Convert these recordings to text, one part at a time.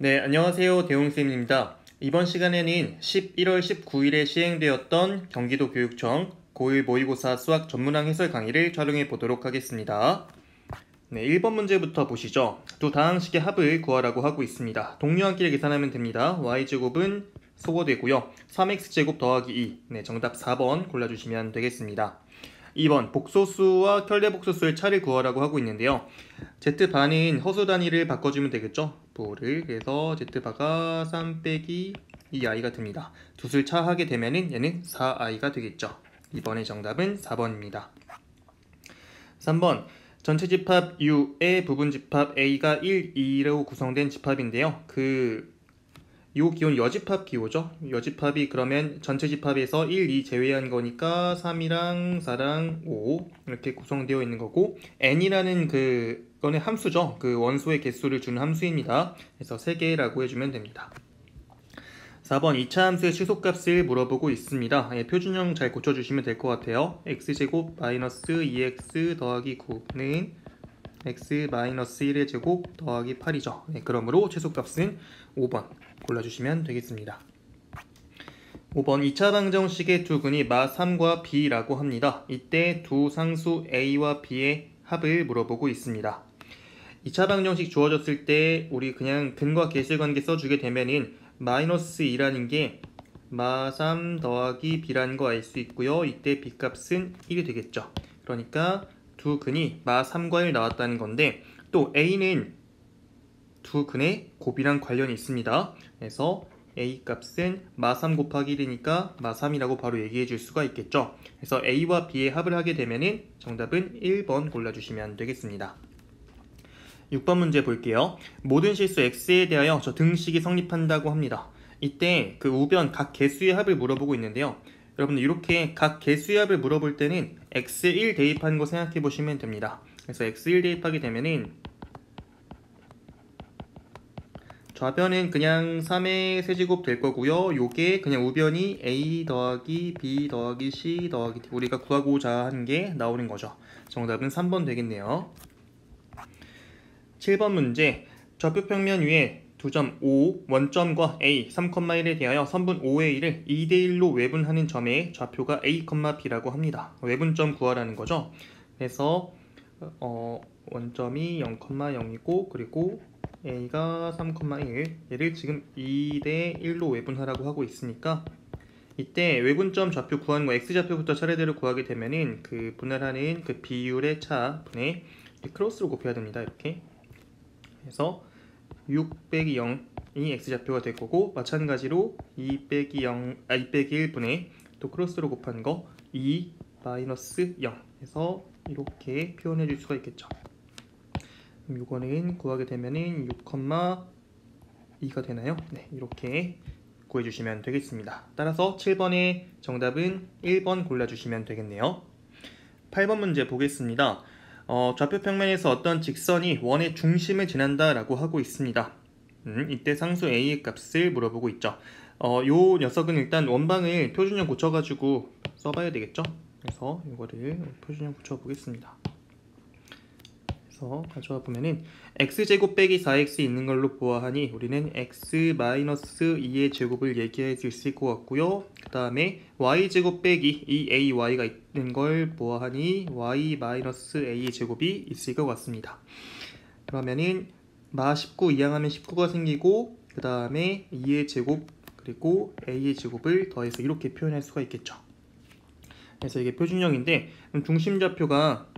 네, 안녕하세요. 대웅쌤입니다. 이번 시간에는 11월 19일에 시행되었던 경기도 교육청 고1 모의고사 수학 전문항 해설 강의를 촬영해 보도록 하겠습니다. 네, 1번 문제부터 보시죠. 두 다항식의 합을 구하라고 하고 있습니다. 동료함끼리 계산하면 됩니다. y제곱은 소거되고요. 3x제곱 더하기 2. 네, 정답 4번 골라주시면 되겠습니다. 2번 복소수와 혈대복소수의 차를 구하라고 하고 있는데요. z바는 허수 단위를 바꿔주면 되겠죠. 부호를 그래서 z바가 3 빼기 2i가 됩니다. 두 술 차하게 되면은 얘는 4i가 되겠죠. 이번의 정답은 4번입니다. 3번 전체 집합 U의 부분 집합 A가 1, 2로 구성된 집합인데요. 요 기호는 여집합 기호죠. 여집합이 그러면 전체 집합에서 1, 2 제외한 거니까 3이랑 4랑 5 이렇게 구성되어 있는 거고, n이라는 그거는 함수죠. 그 원소의 개수를 주는 함수입니다. 그래서 3개라고 해주면 됩니다. 4번 2차 함수의 치소값을 물어보고 있습니다. 표준형 잘 고쳐주시면 될 것 같아요. x제곱 마이너스 2x 더하기 9는 x 마이너스 1의 제곱 더하기 8이죠. 그러므로 최소값은 5번 골라주시면 되겠습니다. 5번 2차 방정식의 두 근이 마3과 b라고 합니다. 이때 두 상수 a와 b의 합을 물어보고 있습니다. 2차 방정식 주어졌을 때 우리 그냥 근과 계실관계 써주게 되면은 마이너스 2라는 게 마3 더하기 b라는 거 알 수 있고요. 이때 b값은 1이 되겠죠. 그러니까 두 근이 마3과 1 나왔다는 건데, 또 a는 두 근의 곱이랑 관련이 있습니다. 그래서 a 값은 마3 곱하기 1이니까 마3이라고 바로 얘기해 줄 수가 있겠죠. 그래서 a와 b의 합을 하게 되면은 정답은 1번 골라주시면 되겠습니다. 6번 문제 볼게요. 모든 실수 x에 대하여 저 등식이 성립한다고 합니다. 이때 그 우변 각 개수의 합을 물어보고 있는데요. 여러분들 이렇게 각 개수의 합을 물어볼 때는 x1 대입하는 거 생각해 보시면 됩니다. 그래서 x1 대입하게 되면은 좌변은 그냥 3의 세제곱 될 거고요. 요게 그냥 우변이 a 더하기 b 더하기 c 더하기 d, 우리가 구하고자 하는 게 나오는 거죠. 정답은 3번 되겠네요. 7번 문제, 좌표 평면 위에 2.5 원점과 a 3,1에 대하여 선분 5의 1을 2대1로 외분하는 점의 좌표가 a, b라고 합니다. 외분점 구하라는 거죠. 그래서 원점이 0,0이고 그리고 a가 3,1, 얘를 지금 2대1로 외분하라고 하고 있으니까 이때 외분점 좌표 구하는 거 x좌표부터 차례대로 구하게 되면은 그 분할하는 그 비율의 차 분의 크로스로 곱해야 됩니다. 이렇게 해서 6 빼기 0이 x좌표가 될 거고, 마찬가지로 2 빼기 1분의 또 크로스로 곱한 거 2 마이너스 0 해서 이렇게 표현해 줄 수가 있겠죠. 그럼 이거는 구하게 되면은 6,2가 되나요? 네, 이렇게 구해주시면 되겠습니다. 따라서 7번의 정답은 1번 골라주시면 되겠네요. 8번 문제 보겠습니다. 좌표 평면에서 어떤 직선이 원의 중심을 지난다 라고 하고 있습니다. 이때 상수 a의 값을 물어보고 있죠. 요 녀석은 일단 원방을 표준형 고쳐가지고 써봐야 되겠죠. 그래서 이거를 표준형 고쳐보겠습니다. 그래서 가져와 보면은 x제곱 빼기 4x 있는 걸로 보아하니 우리는 x-2의 제곱을 얘기할 수 있을 것 같고요. 그 다음에 y제곱 빼기 2ay가 있는 걸 보아하니 y-a의 제곱이 있을 것 같습니다. 그러면은 마19 이항하면 19가 생기고, 그 다음에 2의 제곱 그리고 a의 제곱을 더해서 이렇게 표현할 수가 있겠죠. 그래서 이게 표준형인데 중심좌표가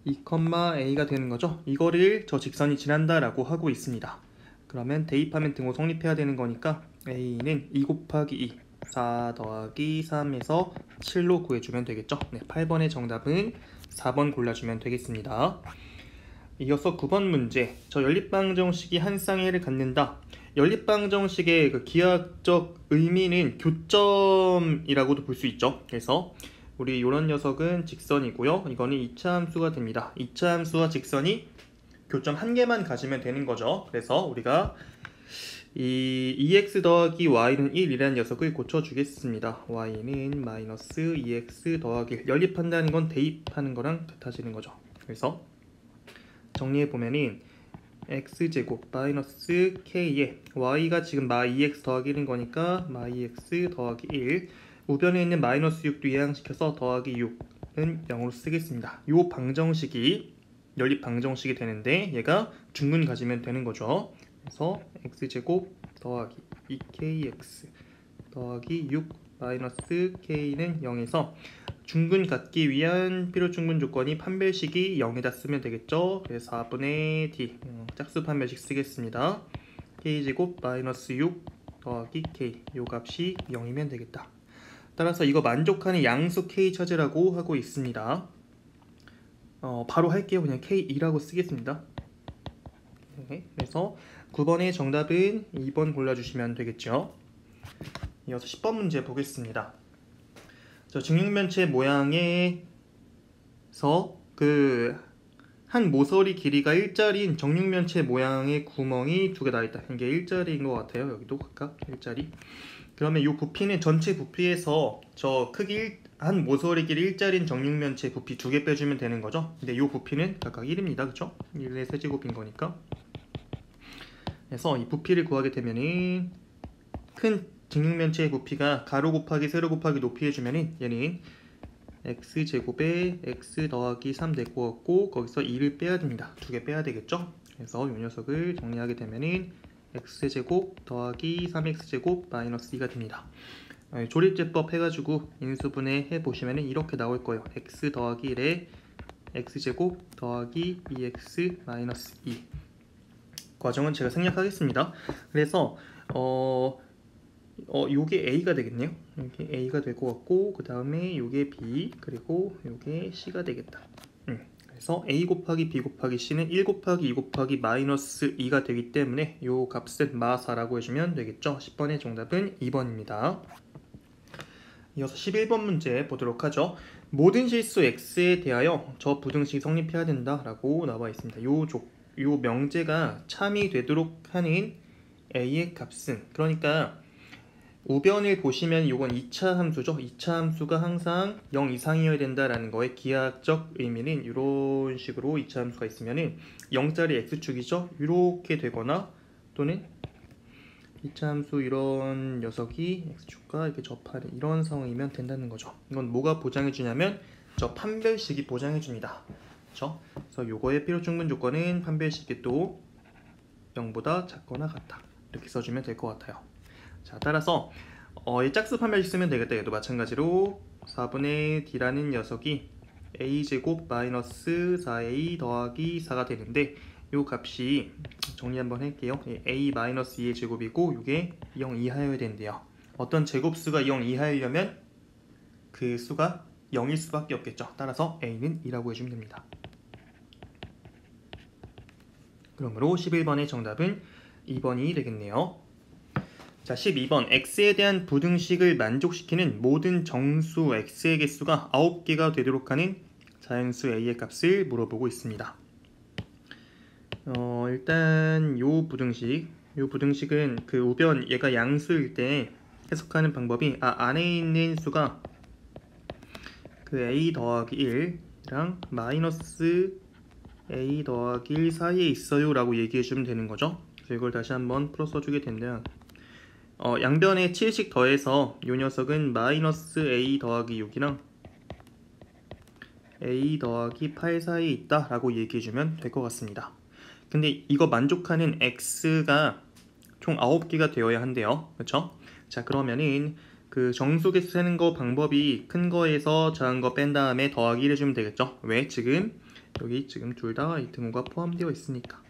2,a가 되는 거죠. 이거를 저 직선이 지난다 라고 하고 있습니다. 그러면 대입하면 등호 성립해야 되는 거니까 a는 2 곱하기 2 4 더하기 3에서 7로 구해주면 되겠죠. 네, 8번의 정답은 4번 골라주면 되겠습니다. 이어서 9번 문제, 저 연립방정식이 한 쌍해를 갖는다. 연립방정식의 그 기하학적 의미는 교점이라고도 볼 수 있죠. 그래서 우리 이런 녀석은 직선이고요. 이거는 2차 함수가 됩니다. 2차 함수와 직선이 교점 한 개만 가지면 되는 거죠. 그래서 우리가 이 2x 더하기 y는 1이라는 녀석을 고쳐주겠습니다. y는 마이너스 2x 더하기 1. 연립한다는 건 대입하는 거랑 같아지는 거죠. 그래서 정리해보면은 x제곱 마이너스 k에 y가 지금 마 2x 더하기 1인 거니까 마 2x 더하기 1, 우변에 있는 마이너스 6도 이항시켜서 더하기 6은 0으로 쓰겠습니다. 요 방정식이 연립 방정식이 되는데 얘가 중근 가지면 되는 거죠. 그래서 x제곱 더하기 2kx 더하기 6 마이너스 k는 0에서 중근 갖기 위한 필요 중근 조건이 판별식이 0에다 쓰면 되겠죠. 그래서 4분의 d 짝수 판별식 쓰겠습니다. k제곱 마이너스 6 더하기 k 요 값이 0이면 되겠다. 따라서 이거 만족하는 양수 k 찾으라고 하고 있습니다. 바로 할게요. 그냥 k2라고 쓰겠습니다. 네, 그래서 9번의 정답은 2번 골라주시면 되겠죠. 이어서 10번 문제 보겠습니다. 증육면체 모양에서 한 모서리 길이가 1짜리인 정육면체 모양의 구멍이 두 개 나 있다. 이게 1짜리인 것 같아요. 여기도 각각 1짜리. 그러면 이 부피는 전체 부피에서 저 크기 한 모서리 길이 1짜리인 정육면체 부피 2개 빼주면 되는 거죠. 근데 이 부피는 각각 1입니다. 그쵸? 1의 세제곱인 거니까. 그래서 이 부피를 구하게 되면은 큰 정육면체의 부피가 가로 곱하기 세로 곱하기 높이 해주면은 얘는 x제곱에 x 더하기 3 될 것 같고 거기서 2를 빼야 됩니다. 2개 빼야 되겠죠? 그래서 이 녀석을 정리하게 되면은 x제곱 더하기 3x제곱 마이너스 2가 됩니다. 조립제법 해가지고 인수분해 해보시면은 이렇게 나올 거예요. x 더하기 1에 x제곱 더하기 2x 마이너스 2. 과정은 제가 생략하겠습니다. 그래서 요게 A가 되겠네요. 이게 A가 될 것 같고 그 다음에 요게 B 그리고 요게 C가 되겠다. 그래서 A 곱하기 B 곱하기 C는 1 곱하기 2 곱하기 마이너스 2가 되기 때문에 요 값은 마4라고 해주면 되겠죠. 10번의 정답은 2번입니다. 이어서 11번 문제 보도록 하죠. 모든 실수 X에 대하여 저 부등식이 성립해야 된다라고 나와 있습니다. 요 명제가 참이 되도록 하는 A의 값은, 그러니까 우변을 보시면 이건 2차 함수죠. 2차 함수가 항상 0 이상이어야 된다라는 거의 기하학적 의미는 이런 식으로 2차 함수가 있으면은 0짜리 x축이죠. 이렇게 되거나 또는 2차 함수 이런 녀석이 x축과 이렇게 접하는 이런 상황이면 된다는 거죠. 이건 뭐가 보장해 주냐면 저 판별식이 보장해 줍니다. 그렇죠? 그래서 요거의 필요 충분 조건은 판별식이 또 0보다 작거나 같다. 이렇게 써주면 될 것 같아요. 자, 따라서 이 짝수 판별식 쓰면 되겠다. 얘도 마찬가지로 4분의 d라는 녀석이 a제곱 마이너스 4a 더하기 4가 되는데 요 값이 정리 한번 할게요. a 마이너스 2의 제곱이고 이게 0 이하여야 된대요. 어떤 제곱수가 0 이하이려면 그 수가 0일 수밖에 없겠죠. 따라서 a는 2라고 해주면 됩니다. 그러므로 11번의 정답은 2번이 되겠네요. 자, 12번 x에 대한 부등식을 만족시키는 모든 정수 x의 개수가 9개가 되도록 하는 자연수 a의 값을 물어보고 있습니다. 일단 요 부등식은 그 우변 얘가 양수일 때 해석하는 방법이 안에 있는 수가 그 a 더하기 1이랑 마이너스 a 더하기 1 사이에 있어요 라고 얘기해주면 되는 거죠. 그래서 이걸 다시 한번 풀어 써주게 된다면 양변에 7씩 더해서 이 녀석은 마이너스 a 더하기 6이랑 a 더하기 8 사이에 있다 라고 얘기해주면 될 것 같습니다. 근데 이거 만족하는 x가 총 9개가 되어야 한대요. 그쵸? 자, 그러면은 그 정수개수 세는 거 방법이 큰 거에서 작은 거 뺀 다음에 더하기 1 해주면 되겠죠? 왜? 여기 지금 둘 다 이 등호가 포함되어 있으니까.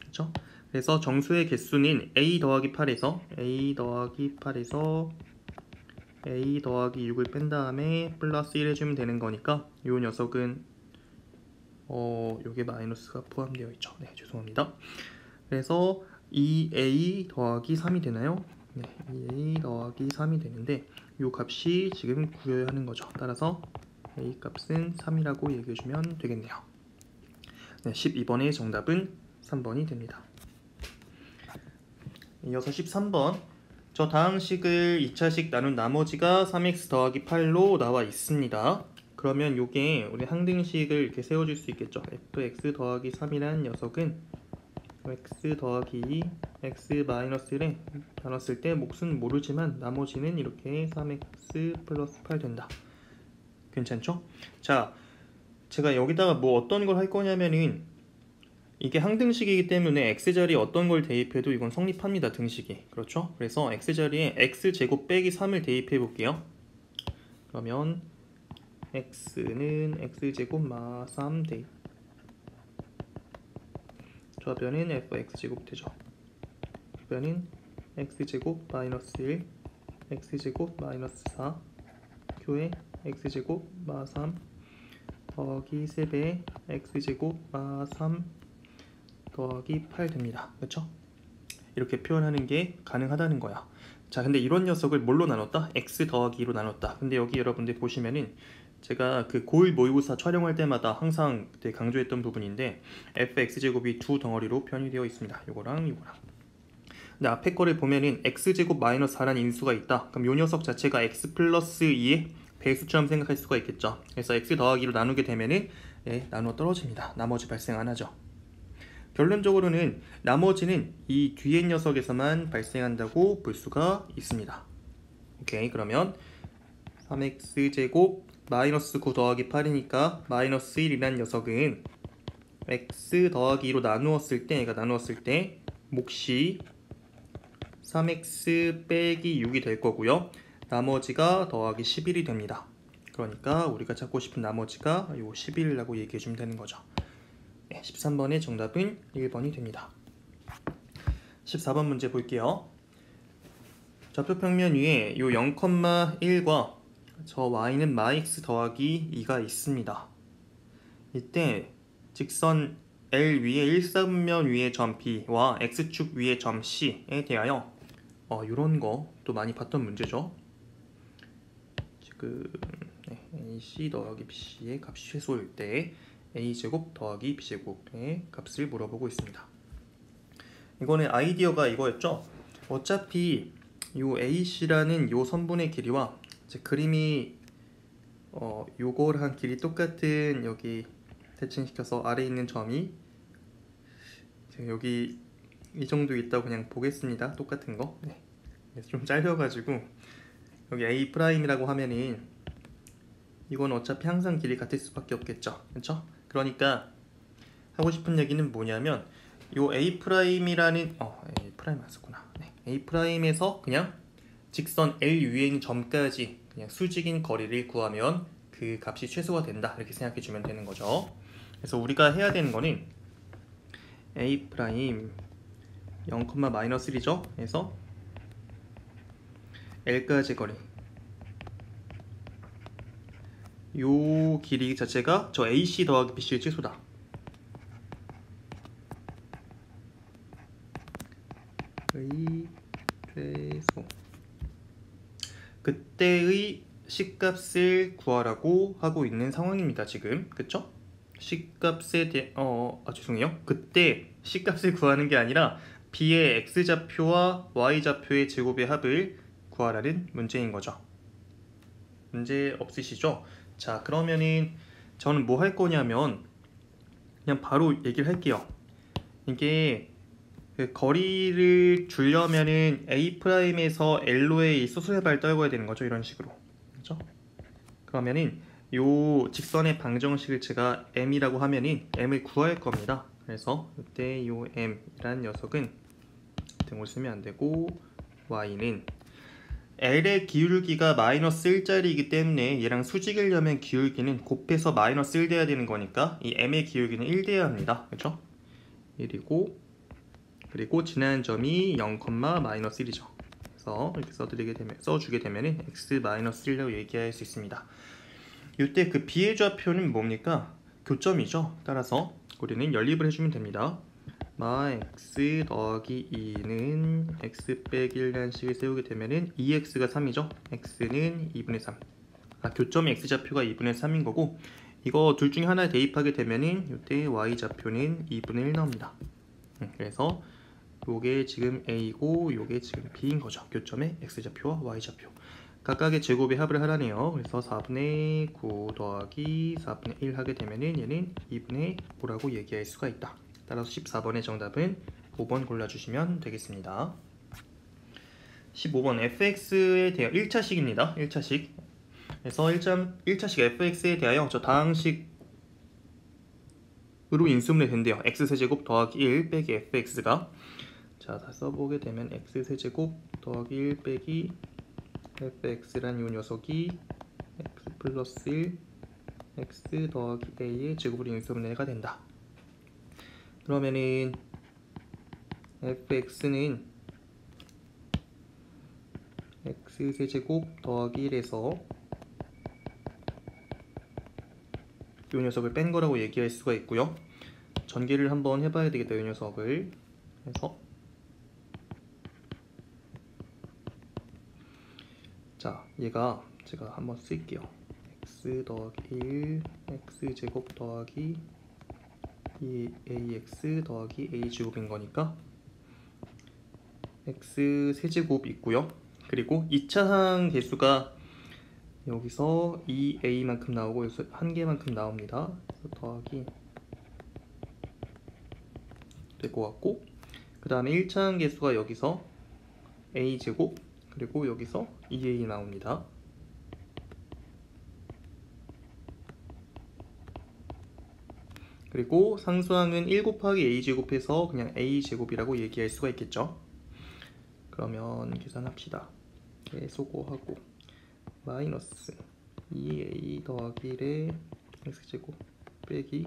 그쵸? 그래서 정수의 개수는 a 더하기 8에서 a 더하기 6을 뺀 다음에 플러스 1 해주면 되는 거니까 이 녀석은 요게 마이너스가 포함되어 있죠. 네, 죄송합니다. 그래서 2a 더하기 3이 되나요? 네, 2a 더하기 3이 되는데 요 값이 지금 구해야 하는 거죠. 따라서 a 값은 3이라고 얘기해주면 되겠네요. 네, 12번의 정답은 3번이 됩니다. 이어서 13번, 저 다음 식을 2차식 나눈 나머지가 3x 더하기 8로 나와 있습니다. 그러면 요게 우리 항등식을 이렇게 세워줄 수 있겠죠. fx 더하기 3이라는 녀석은 x 더하기 2 x 마이너스 1에 나눴을 때 몫은 모르지만 나머지는 이렇게 3x 플러스 8 된다. 괜찮죠? 자, 제가 여기다가 뭐 어떤 걸 할 거냐면은 이게 항등식이기 때문에 x자리에 어떤 걸 대입해도 이건 성립합니다. 등식이. 그렇죠? 그래서 x자리에 x제곱 빼기 3을 대입해 볼게요. 그러면 x는 x제곱 마 3 대입, 좌변은 fx제곱 되죠. 좌변은 x제곱 마이너스 1 x제곱 마이너스 4 교에 x제곱 마 3 더하기 3배 x제곱 마 3 더하기 8 됩니다. 그렇죠? 이렇게 표현하는 게 가능하다는 거야. 자, 근데 이런 녀석을 뭘로 나눴다? x 더하기 2로 나눴다. 근데 여기 여러분들 보시면은 제가 그 고1 모의고사 촬영할 때마다 항상 되게 강조했던 부분인데 fx제곱이 두 덩어리로 편의되어 있습니다. 요거랑 요거랑. 근데 앞에 거를 보면은 x제곱 마이너스 4라는 인수가 있다. 그럼 요 녀석 자체가 x 플러스 2의 배수처럼 생각할 수가 있겠죠. 그래서 x 더하기로 나누게 되면은 나누어 떨어집니다. 나머지 발생 안 하죠. 결론적으로는 나머지는 이 뒤에 녀석에서만 발생한다고 볼 수가 있습니다. 오케이, 그러면 3x제곱 마이너스 9 더하기 8이니까 마이너스 1이란 녀석은 x 더하기 2로 나누었을 때, 얘가 나누었을 때 몫이 3x 빼기 6이 될 거고요. 나머지가 더하기 11이 됩니다. 그러니까 우리가 찾고 싶은 나머지가 요 11이라고 얘기해 주면 되는 거죠. 13번의 정답은 1번이 됩니다. 14번 문제 볼게요. 좌표 평면 위에 요 0,1과 저 y는 마x 더하기 2가 있습니다. 이때 직선 L 위에 1사분면 위의 점 B와 X축 위의 점 C에 대하여 이런 거 또 많이 봤던 문제죠. 지금 AC 더하기 BC의 값이 최소일 때 A제곱 더하기 B제곱의 값을 물어보고 있습니다. 이거는 아이디어가 이거였죠. 어차피 요 AC라는 요 선분의 길이와 제 그림이 요거랑 길이 똑같은 여기 대칭시켜서 아래에 있는 점이 여기 이 정도 있다고 그냥 보겠습니다. 똑같은 거. 네. 좀 잘려가지고 여기 A'이라고 하면은 이건 어차피 항상 길이 같을 수밖에 없겠죠. 그렇죠? 그러니까 하고 싶은 얘기는 뭐냐면 요 A'이라는 A'안 썼구나. 네. A'에서 그냥 직선 L 위에 있는 점까지 그냥 수직인 거리를 구하면 그 값이 최소가 된다. 이렇게 생각해 주면 되는 거죠. 그래서 우리가 해야 되는 거는 A' 0,-1이죠. 그래서 L까지 거리, 요 길이 자체가 저 AC 더하기 BC의 최소다. 의 최소. 그때의 C값을 구하라고 하고 있는 상황입니다. 지금 그쵸? C값에 대해 죄송해요. 그때 C값을 구하는 게 아니라 B의 X좌표와 Y좌표의 제곱의 합을 구하라는 문제인 거죠. 문제 없으시죠? 자, 그러면은 저는 뭐 할 거냐면 그냥 바로 얘기를 할게요. 이게 그 거리를 주려면은 A'에서 L로의 수소의 발 떨궈야 되는 거죠. 이런 식으로. 그렇죠? 그러면은 요 직선의 방정식을 제가 M이라고 하면은 M을 구할 겁니다. 그래서 이때 요 M이란 녀석은 등을 쓰면 안 되고 Y는 L의 기울기가 마이너스 1짜리이기 때문에 얘랑 수직이려면 기울기는 곱해서 마이너스 1 돼야 되는 거니까 이 M의 기울기는 1 돼야 합니다. 그렇죠? 1이고 그리고 지나는 점이 0,-1이죠. 그래서 이렇게 써주게 되면은 x-1이라고 얘기할 수 있습니다. 이때 그 B의 좌표는 뭡니까? 교점이죠. 따라서 우리는 연립을 해주면 됩니다. 마 x 더하기 2는 x 빼기 1이라는 식을 세우게 되면은 2x가 3이죠. x는 2분의 3. 교점의 x좌표가 2분의 3인 거고 이거 둘 중에 하나에 대입하게 되면은 이때 y좌표는 2분의 1 나옵니다. 그래서 요게 지금 A고 요게 지금 B인 거죠. 교점의 x좌표와 y좌표. 각각의 제곱의 합을 하라네요. 그래서 4분의 9 더하기 4분의 1 하게 되면은 얘는 2분의 5라고 얘기할 수가 있다. 따라서 14번의 정답은 15번 골라주시면 되겠습니다. 15번 fx에 대하여 1차식입니다. 1차식. 그래서 1차식 fx에 대하여 저 다항식으로 인수분해 된대요. x세제곱 더하기 1 빼기 fx가. 자, 다 써보게 되면 x세제곱 더하기 1 빼기 fx란 이 녀석이 x 플러스 1 x 더하기 a의 제곱으로 인수분해가 된다. 그러면은 fx는 x세제곱 더하기 1에서 이 녀석을 뺀 거라고 얘기할 수가 있고요. 전개를 한번 해봐야 되겠다. 이 녀석을 해서 자, 얘가 제가 한번 쓸게요. x 더하기 1 x제곱 더하기 2ax 더하기 a제곱인 거니까 x 세제곱 있고요. 그리고 2차항 개수가 여기서 2a만큼 나오고 여기서 1개만큼 나옵니다. 그래서 더하기 될 것 같고, 그 다음에 1차항 개수가 여기서 a제곱 그리고 여기서 2a 나옵니다. 그리고 상수항은 1 곱하기 a제곱해서 그냥 a제곱이라고 얘기할 수가 있겠죠. 그러면 계산합시다. 소거하고 마이너스 2a 더하기 1의 x제곱 빼기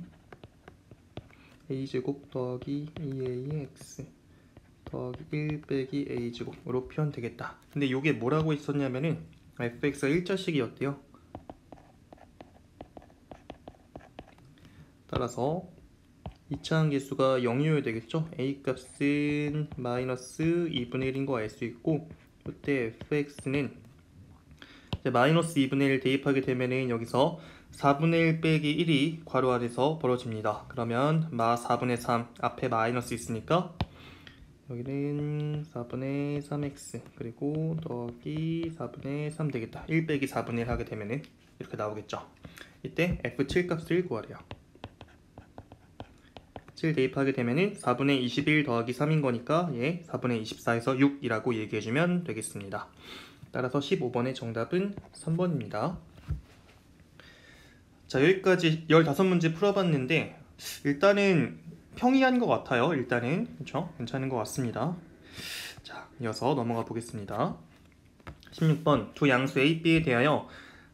a제곱 더하기 2a의 x 더하기 1 빼기 a제곱으로 표현되겠다. 근데 이게 뭐라고 있었냐면은 fx가 1차식이었대요. 따라서 2차항 개수가 0이어야 되겠죠. a 값은 마이너스 2분의 1인 거 알 수 있고, 이때 fx는 마이너스 2분의 1 대입하게 되면은 여기서 4분의 1 빼기 1이 괄호 안에서 벌어집니다. 그러면 마 4분의 3 앞에 마이너스 있으니까 여기는 4분의 3x 그리고 더하기 4분의 3 되겠다. 1 빼기 4분의 1 하게 되면은 이렇게 나오겠죠. 이때 f7 값을 구하래요. 7 대입하게 되면은 4분의 21 더하기 3인 거니까 얘 4분의 24에서 6이라고 얘기해주면 되겠습니다. 따라서 15번의 정답은 3번입니다. 자, 여기까지 15문제 풀어봤는데 일단은 평이한 것 같아요. 일단은 그렇죠? 괜찮은 것 같습니다. 자, 이어서 넘어가 보겠습니다. 16번 두 양수 a, b에 대하여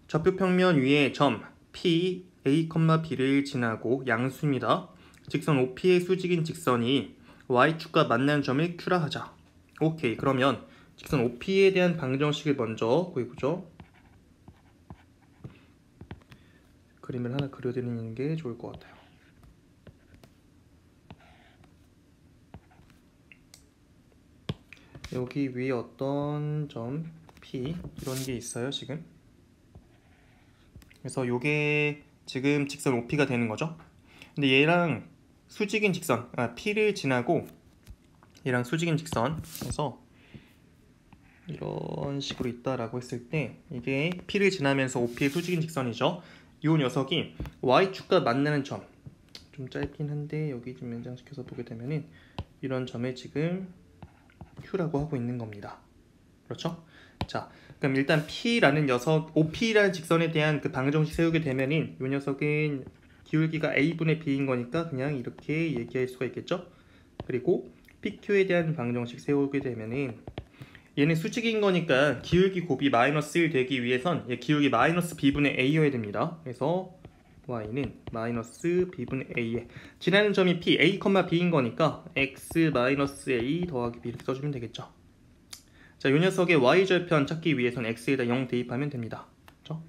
좌표 평면 위에 점 p, a, b를 지나고 양수입니다. 직선 OP의 수직인 직선이 y축과 만나는 점을 Q라 하자. 오케이, 그러면 직선 OP에 대한 방정식을 먼저 구해보죠. 그림을 하나 그려드리는 게 좋을 것 같아요. 여기 위에 어떤 점 P 이런 게 있어요 지금. 그래서 요게 지금 직선 OP가 되는 거죠. 근데 얘랑 수직인 직선 P를 지나고 얘랑 수직인 직선 그래서 이런 식으로 있다라고 했을 때 이게 P를 지나면서 OP의 수직인 직선이죠. 이 녀석이 Y축과 만나는 점, 좀 짧긴 한데 여기 좀 연장시켜서 보게 되면은 이런 점에 지금 Q라고 하고 있는 겁니다. 그렇죠? 자, 그럼 일단 P라는 녀석, OP라는 직선에 대한 그 방정식 세우게 되면은 이 녀석은 기울기가 A분의 B인 거니까 그냥 이렇게 얘기할 수가 있겠죠? 그리고 PQ에 대한 방정식 세우게 되면은 얘는 수직인 거니까 기울기 곱이 마이너스 1 되기 위해선 얘 기울기 마이너스 B분의 A여야 됩니다. 그래서 Y는 마이너스 B분의 A에 지나는 점이 P, A, B인 거니까 X 마이너스 A 더하기 B 이렇게 써주면 되겠죠. 자, 이 녀석의 Y절편 찾기 위해선 X에다 0 대입하면 됩니다. 그렇죠?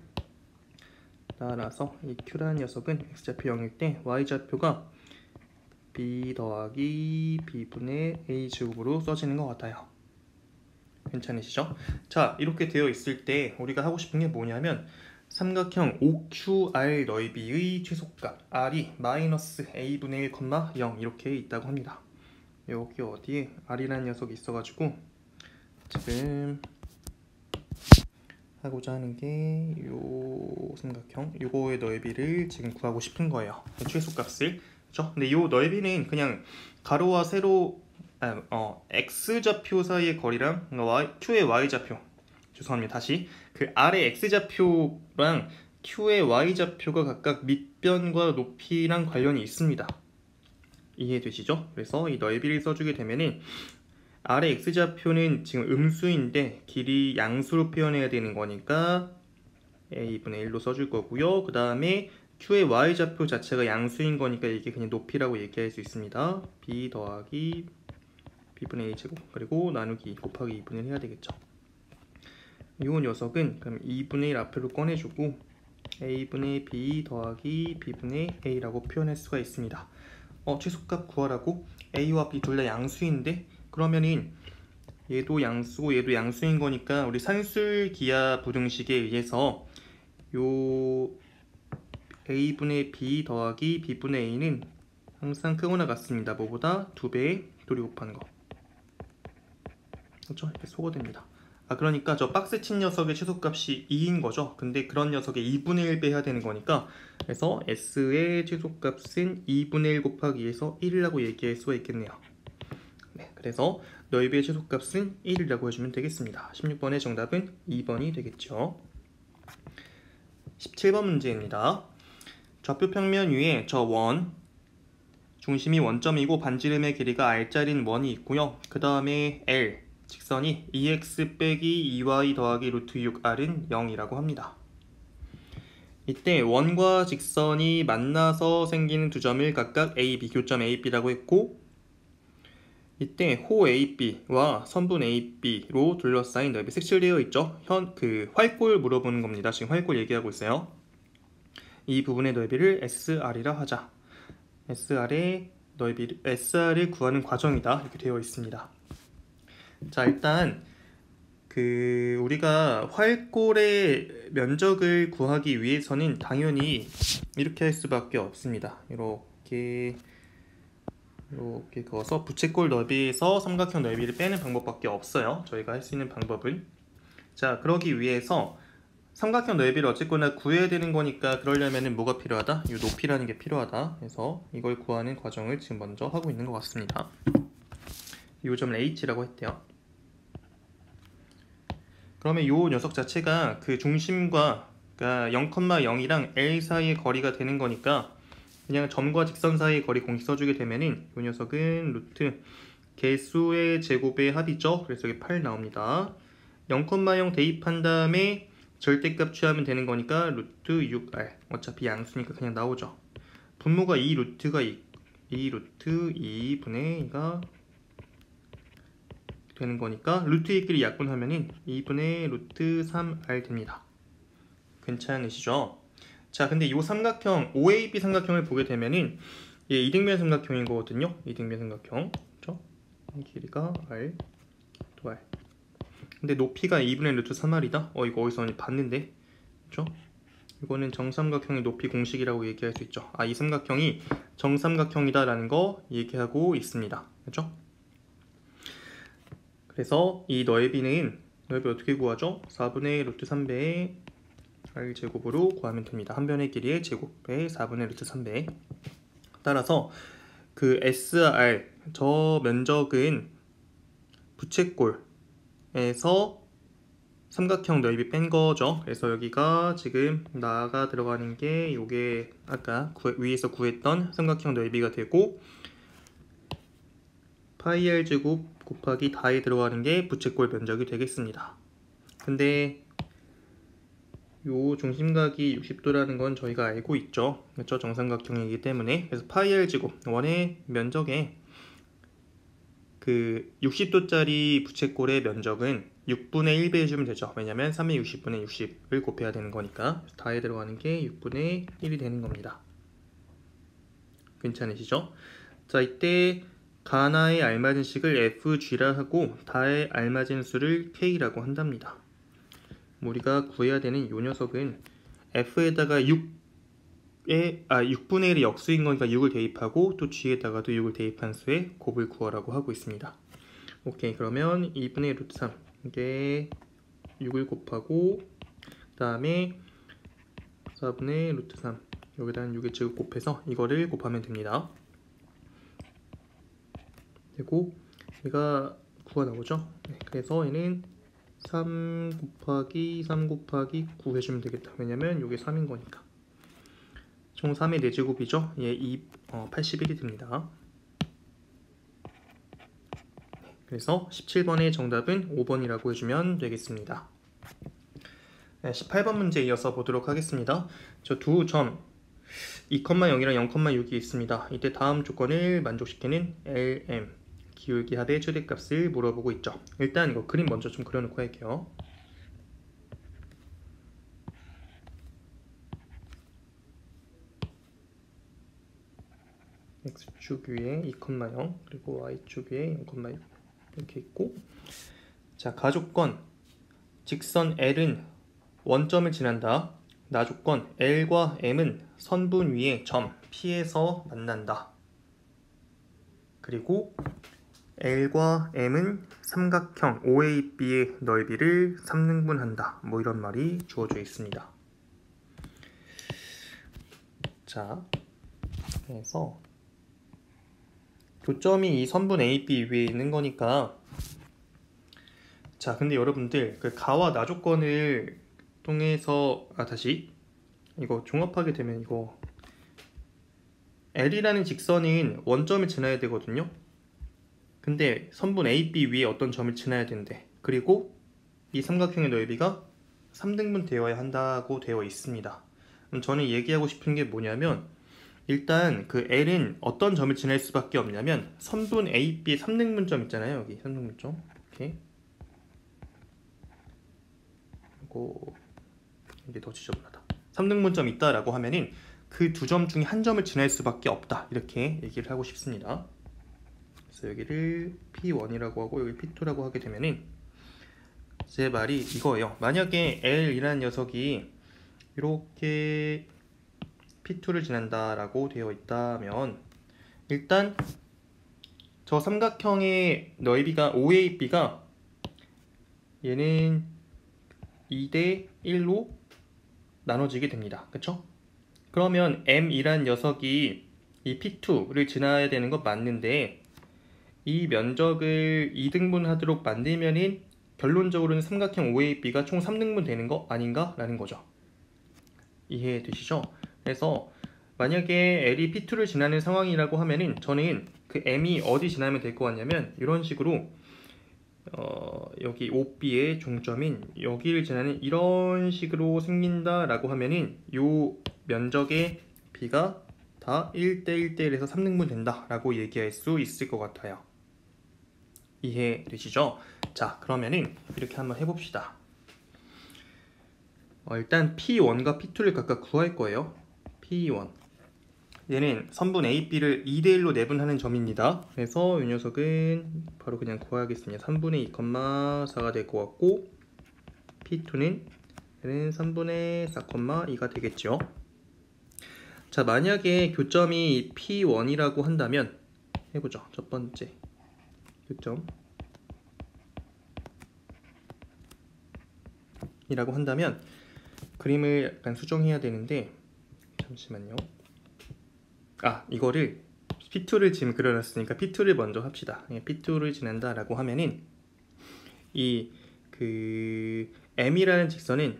따라서 이 Q라는 녀석은 X좌표 0일 때 Y좌표가 B 더하기 B분의 A 제곱으로 써지는 것 같아요. 괜찮으시죠? 자, 이렇게 되어 있을 때 우리가 하고 싶은 게 뭐냐면 삼각형 OQR 넓이의 최소값 R이 마이너스 A분의 1, 0 이렇게 있다고 합니다. 여기 어디에 R이라는 녀석이 있어가지고 지금 하고자 하는 게 요 삼각형 요거의 넓이를 지금 구하고 싶은 거예요. 최소값을. 그렇죠? 근데 요 넓이는 그냥 가로와 세로 x좌표 사이의 거리랑 q의 y좌표, 죄송합니다. 다시 그 아래 x좌표랑 q의 y좌표가 각각 밑변과 높이랑 관련이 있습니다. 이해되시죠? 그래서 이 넓이를 써주게 되면은 아래 x좌표는 지금 음수인데 길이 양수로 표현해야 되는 거니까 a분의 1로 써줄 거고요. 그 다음에 q의 y좌표 자체가 양수인 거니까 이게 그냥 높이라고 얘기할 수 있습니다. b 더하기 b분의 a 제곱, 그리고 나누기 곱하기 2분의 1 해야 되겠죠. 이 녀석은 그럼 2분의 1 앞으로 꺼내주고 a분의 b 더하기 b분의 a라고 표현할 수가 있습니다. 최소값 구하라고? a와 b 둘 다 양수인데 그러면은 얘도 양수고 얘도 양수인 거니까 우리 산술기하 부등식에 의해서 요 a분의 b 더하기 b분의 a는 항상 크거나 같습니다. 뭐보다 2배의 도리 곱하는 거. 그렇죠? 이렇게 소거됩니다. 그러니까 저 박스 친 녀석의 최소값이 2인 거죠. 근데 그런 녀석의 2분의 1 빼야 되는 거니까, 그래서 s의 최소값은 2분의 1 곱하기 2에서 1이라고 얘기할 수가 있겠네요. 네, 그래서 넓이의 최소값은 1이라고 해주면 되겠습니다. 16번의 정답은 2번이 되겠죠. 17번 문제입니다. 좌표 평면 위에 저 원, 중심이 원점이고 반지름의 길이가 r자리인 원이 있고요. 그 다음에 L, 직선이 2x 빼기 2y 더하기 루트 6r은 0이라고 합니다. 이때 원과 직선이 만나서 생기는 두 점을 각각 A, B, 교점 A, B라고 했고, 이때 호 A, B와 선분 A, B로 둘러싸인 넓이 색칠되어 있죠. 활골 물어보는 겁니다. 지금 활골 얘기하고 있어요. 이 부분의 넓이를 SR이라 하자. SR을 구하는 과정이다. 이렇게 되어 있습니다. 자, 일단 우리가 활골의 면적을 구하기 위해서는 당연히 이렇게 할 수밖에 없습니다. 이렇게 그어서 부채꼴 넓이에서 삼각형 넓이를 빼는 방법밖에 없어요. 저희가 할 수 있는 방법은. 자, 그러기 위해서 삼각형 넓이를 어쨌거나 구해야 되는 거니까, 그러려면 뭐가 필요하다? 이 높이라는 게 필요하다. 그래서 이걸 구하는 과정을 지금 먼저 하고 있는 것 같습니다. 이 점을 h라고 했대요. 그러면 이 녀석 자체가 그 중심과, 그러니까 0,0이랑 L 사이의 거리가 되는 거니까 그냥 점과 직선 사이의 거리 공식 써주게 되면은 이 녀석은 루트 개수의 제곱의 합이죠. 그래서 여기 8 나옵니다. 0,0 대입한 다음에 절대값 취하면 되는 거니까 루트 6r, 어차피 양수니까 그냥 나오죠. 분모가 2 루트가 2 루트 2분의 2가 되는 거니까 루트 2끼리 약분하면은 2분의 루트 3r 됩니다. 괜찮으시죠? 자, 근데 이 삼각형 OAB 삼각형을 보게 되면은 얘 이등변 삼각형인 거거든요. 이등변 삼각형, 그렇죠? 길이가 r 또 r. 근데 높이가 2분의 루트 3r이다. 이거 어디서 봤는데, 그렇죠? 이거는 정삼각형의 높이 공식이라고 얘기할 수 있죠. 이 삼각형이 정삼각형이다라는 거 얘기하고 있습니다. 그렇죠? 그래서 이 넓이 어떻게 구하죠? 4분의 루트 3배의 r제곱으로 구하면 됩니다. 한 변의 길이의 제곱에 4분의 루트 3배. 따라서 그 SR, 저 면적은 부채꼴에서 삼각형 넓이 뺀 거죠. 그래서 여기가 지금 나가 들어가는 게 요게 아까 위에서 구했던 삼각형 넓이가 되고, 파이 r 제곱 곱하기 다에 들어가는 게 부채꼴 면적이 되겠습니다. 근데 요 중심각이 60도라는 건 저희가 알고 있죠. 그렇죠? 정삼각형이기 때문에. 그래서 파이 r 제곱, 원의 면적에 그 60도짜리 부채꼴의 면적은 6분의 1 배해주면 되죠. 왜냐면 3의 60분의 60을 곱해야 되는 거니까. 다에 들어가는 게 6분의 1이 되는 겁니다. 괜찮으시죠? 자, 이때 가나의 알맞은 식을 fg라 하고 다의 알맞은 수를 k라고 한답니다. 우리가 구해야 되는 이 녀석은 f에다가 6분의 1이 역수인 거니까 6을 대입하고, 또 g에다가도 6을 대입한 수의 곱을 구하라고 하고 있습니다. 오케이, 그러면 2분의 루트 3, 이게 6을 곱하고, 그 다음에 4분의 루트 3, 여기다 6의 제곱 곱해서 이거를 곱하면 됩니다. 그리고 얘가 9가 나오죠. 네, 그래서 얘는 3 곱하기 3 곱하기 9 해주면 되겠다. 왜냐면 이게 3인 거니까. 총 3의 4제곱이죠. 얘 81이 됩니다. 그래서 17번의 정답은 5번이라고 해주면 되겠습니다. 네, 18번 문제 이어서 보도록 하겠습니다. 저 두 점 2,0이랑 0,6이 있습니다. 이때 다음 조건을 만족시키는 LM 기울기 합의 최대값을 물어보고 있죠. 일단 이거 그림 먼저 좀 그려놓고 할게요. X축 위에 2,0 그리고 Y축 위에 0,6 이렇게 있고, 자, 가조건 직선 L은 원점을 지난다. 나조건 L과 M은 선분 위의 점 P에서 만난다. 그리고 L과 M은 삼각형 OAB의 넓이를 3등분한다. 뭐 이런 말이 주어져 있습니다. 자, 그래서 교점이 이 선분 AB 위에 있는 거니까, 자, 근데 여러분들 그 가와 나조건을 통해서 다시 이거 종합하게 되면 이거 L이라는 직선인 원점을 지나야 되거든요. 근데 선분 AB 위에 어떤 점을 지나야 된대. 그리고 이 삼각형의 넓이가 3등분 되어야 한다고 되어 있습니다. 그럼 저는 얘기하고 싶은 게 뭐냐면, 일단 그 L은 어떤 점을 지날 수밖에 없냐면 선분 AB의 3등분점 있잖아요. 여기 3등분점 이렇게, 그리고 이게 더 지저분하다. 3등분점 있다라고 하면은 그 두 점 중에 한 점을 지날 수밖에 없다, 이렇게 얘기를 하고 싶습니다. 그래서 여기를 P1이라고 하고 여기 P2라고 하게 되면은 제 말이 이거예요. 만약에 L이라는 녀석이 이렇게 P2를 지난다라고 되어 있다면, 일단 저 삼각형의 넓이가 OAB가 얘는 2대 1로 나눠지게 됩니다. 그쵸? 그러면 M이란 녀석이 이 P2를 지나야 되는 건 맞는데, 이 면적을 2등분 하도록 만들면은 결론적으로는 삼각형 OAB가 총 3등분 되는 거 아닌가? 라는 거죠. 이해되시죠? 그래서 만약에 L이 P2를 지나는 상황이라고 하면은 저는 그 M이 어디 지나면 될 것 같냐면, 이런 식으로 여기 OB의 중점인 여기를 지나는 이런 식으로 생긴다 라고 하면은 요 면적의 B가 다 1대 1대 1에서 3등분 된다 라고 얘기할 수 있을 것 같아요. 이해되시죠? 자, 그러면은 이렇게 한번 해봅시다. 일단 P1과 P2를 각각 구할 거예요. P1 얘는 선분 AB를 2대1로 내분하는 점입니다. 그래서 이 녀석은 바로 그냥 구하겠습니다. 3분의 2, 4가 될 것 같고, P2는 얘는 3분의 4, 2가 되겠죠. 자, 만약에 교점이 P1이라고 한다면 해보죠. 첫 번째 교점 이라고 한다면 그림을 약간 수정해야 되는데, 잠시만요. 이거를 P2를 지금 그려놨으니까 P2를 먼저 합시다. P2를 지난다 라고 하면은 M이라는 직선은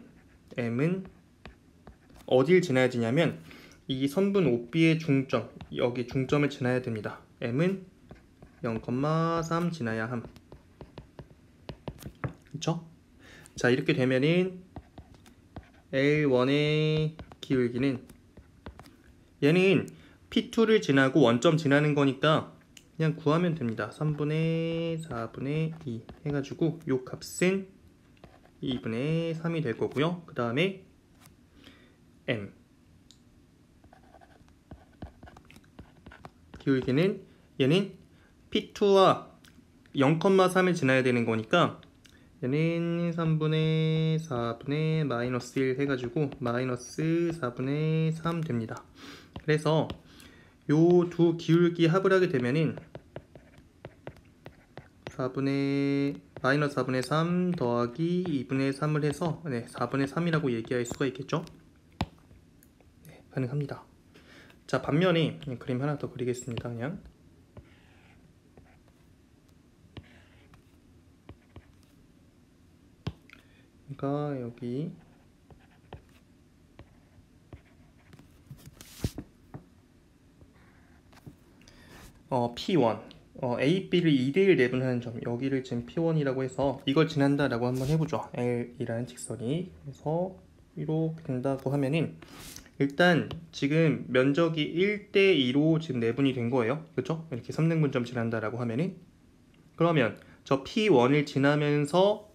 M은 어딜 지나야 되냐면 이 선분 OB의 중점, 여기 중점을 지나야 됩니다. M은 0,3 지나야 함. 그쵸? 자, 이렇게 되면은 L1의 기울기는, 얘는 P2를 지나고 원점 지나는 거니까 그냥 구하면 됩니다. 3분의 4분의 2 해가지고 요 값은 2분의 3이 될 거고요. 그 다음에 M 기울기는, 얘는 P2와 0,3을 지나야 되는 거니까 얘는 3분의 4분의 마이너스 1 해가지고 마이너스 4분의 3 됩니다. 그래서 요 두 기울기 합을 하게 되면은 마이너스 4분의 3 더하기 2분의 3을 해서 4분의 3이라고 얘기할 수가 있겠죠? 네, 가능합니다. 자, 반면에 그림 하나 더 그리겠습니다. 그냥 그러니까 여기 P1 A, B를 2대1 내분하는 점 여기를 지금 P1이라고 해서 이걸 지난다 라고 한번 해보죠. L이라는 직선이 그래서 이렇게 된다고 하면은 일단 지금 면적이 1대2로 지금 내분이 된 거예요. 그렇죠? 이렇게 3등분점 지난다 라고 하면은 그러면 저 P1을 지나면서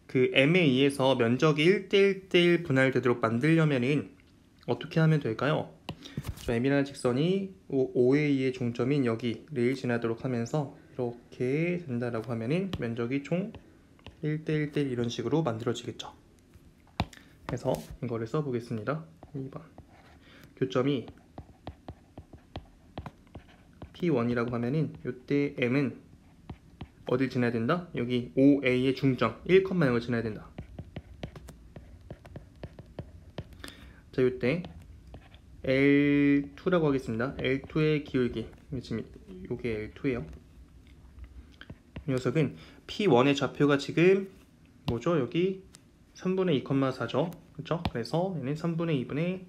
그 M에 의해서 면적이 1대1대1 분할되도록 만들려면은 어떻게 하면 될까요? 저 M이라는 직선이 OA의 중점인 여기를 지나도록 하면서 이렇게 된다라고 하면은 면적이 총 1대1대1 이런 식으로 만들어지겠죠. 그래서 이거를 써보겠습니다. 2번 교점이 P1이라고 하면은 이때 M은 어딜 지나야 된다? 여기 OA의 중점 1,0을 지나야 된다. 자, 이때 L2라고 하겠습니다. L2의 기울기 지금 이게 L2예요. 이 녀석은 P1의 좌표가 지금 뭐죠? 여기 3분의 2,4죠. 그렇죠? 그래서 얘는 3분의 2분의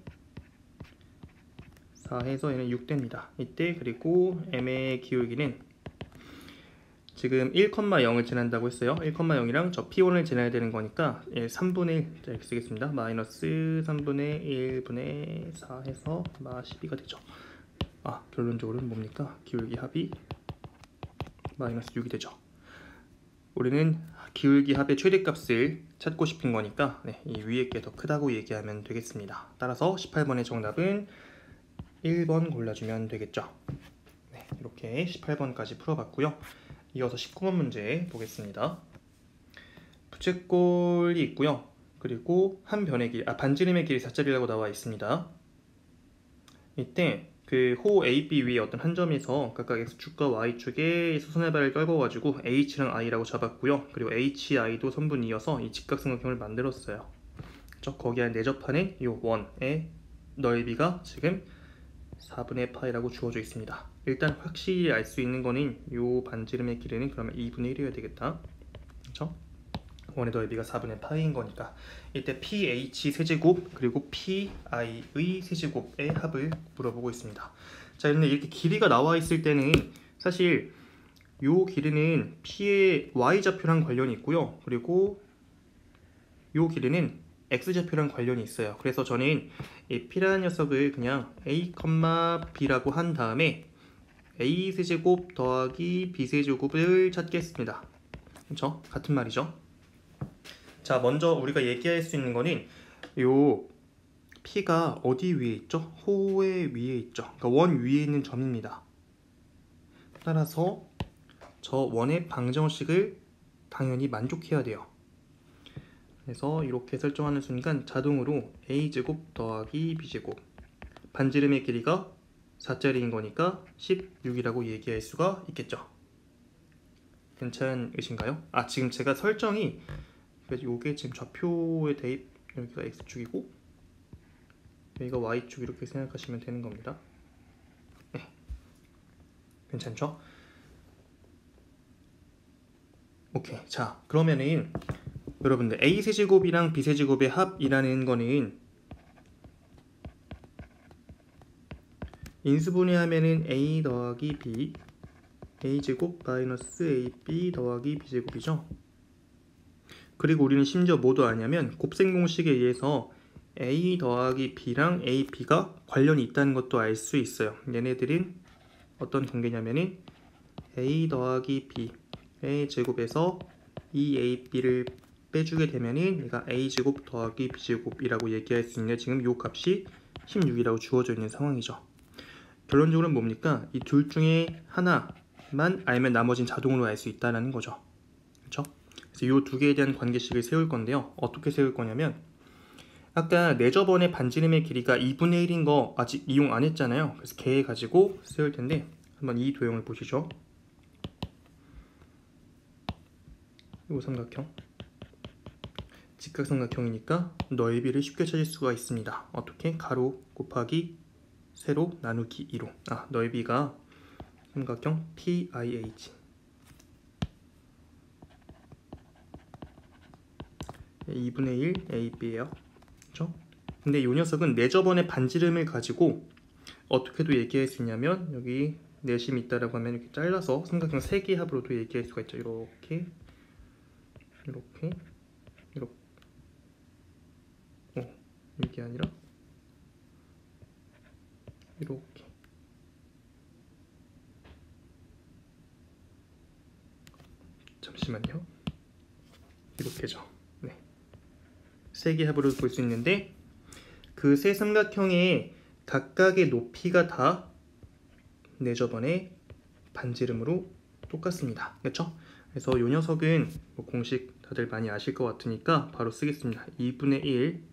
4 해서 얘는 6됩니다. 이때 그리고 M의 기울기는 지금 1,0을 지난다고 했어요. 1,0이랑 저 P1을 지나야 되는 거니까 3분의 1 이렇게 쓰겠습니다. 마이너스 3분의 1분의 4 해서 마 12가 되죠. 결론적으로는 뭡니까? 기울기 합이 마이너스 6이 되죠. 우리는 기울기 합의 최대값을 찾고 싶은 거니까 이 위에 게 더 크다고 얘기하면 되겠습니다. 따라서 18번의 정답은 1번 골라주면 되겠죠. 이렇게 18번까지 풀어봤고요. 이어서 19번 문제 보겠습니다. 부채꼴이 있고요. 그리고 한 변의 길이, 반지름의 길이 4짜리라고 나와 있습니다. 이때 그 호 AB 위에 어떤 한 점에서 각각 X축과 Y축에 수선의 발을 떨궈가지고 H랑 I라고 잡았고요. 그리고 HI도 선분이어서 이 직각삼각형을 만들었어요. 거기에 내접하는 이 원의 넓이가 지금 4분의 파이라고 주어져 있습니다. 일단 확실히 알 수 있는 거는 이 반지름의 길이는 그러면 2분의 1이어야 되겠다. 그렇죠? 원의 넓이가 4분의 파이인 거니까 이때 PH 세제곱 그리고 PI의 세제곱의 합을 물어보고 있습니다. 자, 근데 이렇게 길이가 나와 있을 때는 사실 이 길이는 P의 Y좌표랑 관련이 있고요. 그리고 이 길이는 X좌표랑 관련이 있어요. 그래서 저는 이 P라는 녀석을 그냥 A, B라고 한 다음에 A 세제곱 더하기 B 세제곱을 찾겠습니다. 그렇죠? 같은 말이죠. 자, 먼저 우리가 얘기할 수 있는 거는 요 P가 어디 위에 있죠? 호의 위에 있죠. 그러니까 원 위에 있는 점입니다. 따라서 저 원의 방정식을 당연히 만족해야 돼요. 그래서 이렇게 설정하는 순간 자동으로 A제곱 더하기 B제곱 반지름의 길이가 4짜리인 거니까 16이라고 얘기할 수가 있겠죠. 괜찮으신가요? 지금 제가 설정이 요게 지금 좌표의 대입 여기가 X축이고 여기가 Y축 이렇게 생각하시면 되는 겁니다. 괜찮죠? 오케이. 자, 그러면은 여러분들 A세제곱이랑 B세제곱의 합이라는 거는 인수분해하면은 A 더하기 B A제곱 마이너스 AB 더하기 B제곱이죠. 그리고 우리는 심지어 뭐도 아냐면 곱셈 공식에 의해서 A 더하기 B랑 AB가 관련이 있다는 것도 알 수 있어요. 얘네들은 어떤 관계냐면은 A 더하기 B의 제곱에서 이 AB를 빼주게 되면은 얘가 A제곱 더하기 B제곱이라고 얘기할 수 있는 지금 요 값이 16이라고 주어져 있는 상황이죠. 결론적으로는 뭡니까? 이 둘 중에 하나만 알면 나머지는 자동으로 알 수 있다는 거죠. 그렇죠? 그래서 이 두 개에 대한 관계식을 세울 건데요. 어떻게 세울 거냐면 아까 내저번의 반지름의 길이가 2분의 1인 거 아직 이용 안 했잖아요. 그래서 걔 가지고 세울 텐데 한번 이 도형을 보시죠. 이 삼각형 직각삼각형이니까 넓이를 쉽게 찾을 수가 있습니다. 어떻게? 가로 곱하기 세로 나누기 2로 넓이가 삼각형 PIH 2분의 1 AB예요. 그렇죠? 근데 이 녀석은 내저번의 반지름을 가지고 어떻게도 얘기할 수 있냐면 여기 내심이 있다라고 하면 이렇게 잘라서 삼각형 3개 합으로도 얘기할 수가 있죠. 이렇게 이렇게 이렇게 이게 아니라 이렇게 잠시만요. 이렇게죠. 네. 3개 합으로 볼 수 있는데 그 세 삼각형의 각각의 높이가 다 내저번의 반지름으로 똑같습니다. 그렇죠? 그래서 이 녀석은 뭐 공식 다들 많이 아실 것 같으니까 바로 쓰겠습니다. 2분의 1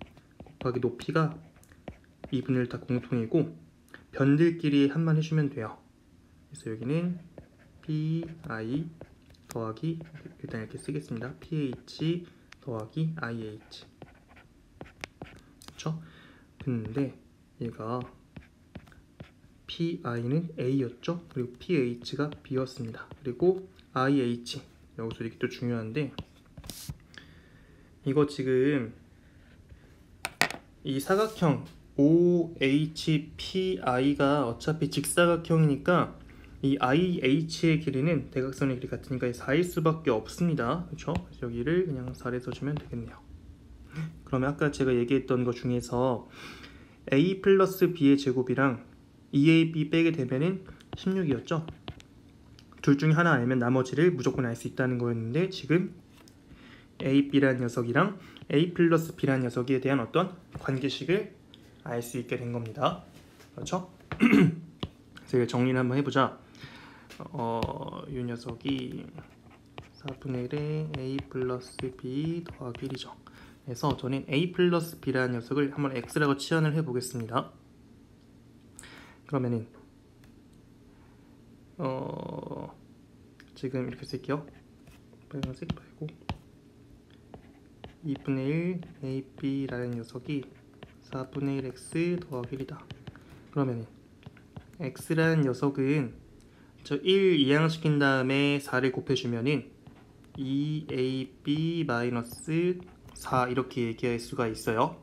곱하기 높이가 2분의 1 다 공통이고 변들끼리 한만 해주면 돼요. 그래서 여기는 PI 더하기 일단 이렇게 쓰겠습니다. PH 더하기 IH. 그렇죠? 근데 얘가 PI는 A였죠? 그리고 PH가 B였습니다. 그리고 IH 여기서 이게 또 중요한데 이거 지금 이 사각형 OHPI가 어차피 직사각형이니까 이 IH의 길이는 대각선의 길이 같으니까 4일 수밖에 없습니다. 그렇죠? 여기를 그냥 4를 써주면 되겠네요. 그러면 아까 제가 얘기했던 것 중에서 A 플러스 B의 제곱이랑 2AB 빼게 되면은 16이었죠? 둘 중에 하나 알면 나머지를 무조건 알 수 있다는 거였는데 지금 AB라는 녀석이랑 A 플러스 B라는 녀석에 대한 어떤 관계식을 알 수 있게 된 겁니다. 그렇죠? 그래서 이거 정리를 한번 해보자. 이 녀석이 4분의 1에 A 플러스 B 더하기 1이죠. 그래서 저는 A 플러스 B라는 녀석을 한번 X라고 치환을 해보겠습니다. 그러면은 지금 이렇게 쓸게요. 빨간색 말고 2분의 1 AB라는 녀석이 4분의 1 X 더하기 1이다. 그러면은 X라는 녀석은 저 1 이항시킨 다음에 4를 곱해주면은 2AB 마이너스 4 이렇게 얘기할 수가 있어요.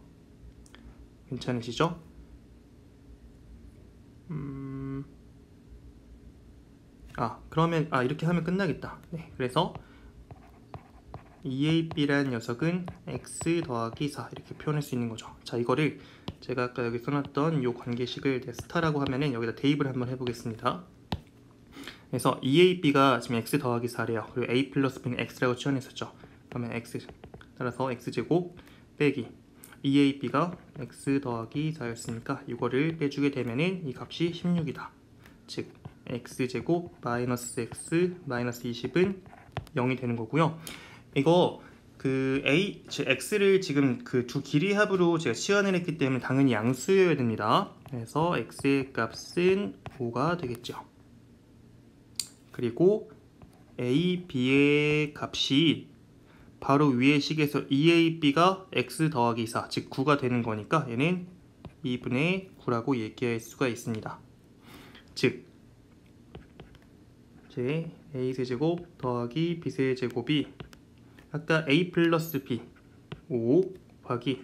괜찮으시죠? 그러면 이렇게 하면 끝나겠다. 네, 그래서 2AB라는 녀석은 X 더하기 4 이렇게 표현할 수 있는 거죠. 자, 이거를 제가 아까 여기 써놨던 이 관계식을 스타라고 하면은 여기다 대입을 한번 해보겠습니다. 그래서 2AB가 지금 X 더하기 4래요. 그리고 A 플러스 B는 X라고 치환했었죠. 그러면 X 따라서 X제곱 빼기 2AB가 X 더하기 4였으니까 이거를 빼주게 되면은 이 값이 16이다. 즉 X제곱 마이너스 X 마이너스 20은 0이 되는 거고요. 이거 그 X를 지금 그 두 길이 합으로 제가 치환을 했기 때문에 당연히 양수여야 됩니다. 그래서 X의 값은 5가 되겠죠. 그리고 A, B의 값이 바로 위의 식에서 2AB가 X 더하기 4, 즉 9가 되는 거니까 얘는 2분의 9라고 얘기할 수가 있습니다. 즉 제 A세제곱 더하기 B세제곱이 아까 A 플러스 B 5 곱하기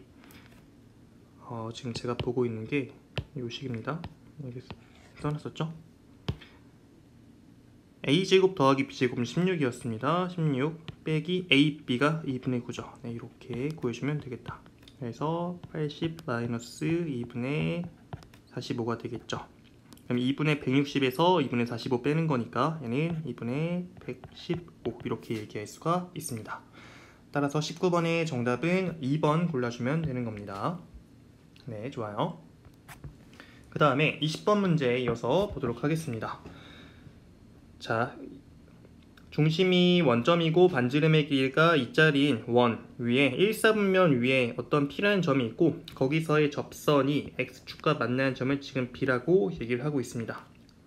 지금 제가 보고 있는 게 이 식입니다. 여기 써놨었죠? A제곱 더하기 B제곱은 16이었습니다. 16 빼기 AB가 2분의 9죠. 네, 이렇게 구해주면 되겠다. 그래서 80 마이너스 2분의 45가 되겠죠. 그럼 2분의 160에서 2분의 45 빼는 거니까 얘는 2분의 115 이렇게 얘기할 수가 있습니다. 따라서 19번의 정답은 2번 골라주면 되는 겁니다. 네, 좋아요. 그 다음에 20번 문제에 이어서 보도록 하겠습니다. 자, 중심이 원점이고 반지름의 길이가 2짜리인 원 위에 1사분면 위에 어떤 P라는 점이 있고 거기서의 접선이 X축과 만나는 점을 지금 B라고 얘기를 하고 있습니다.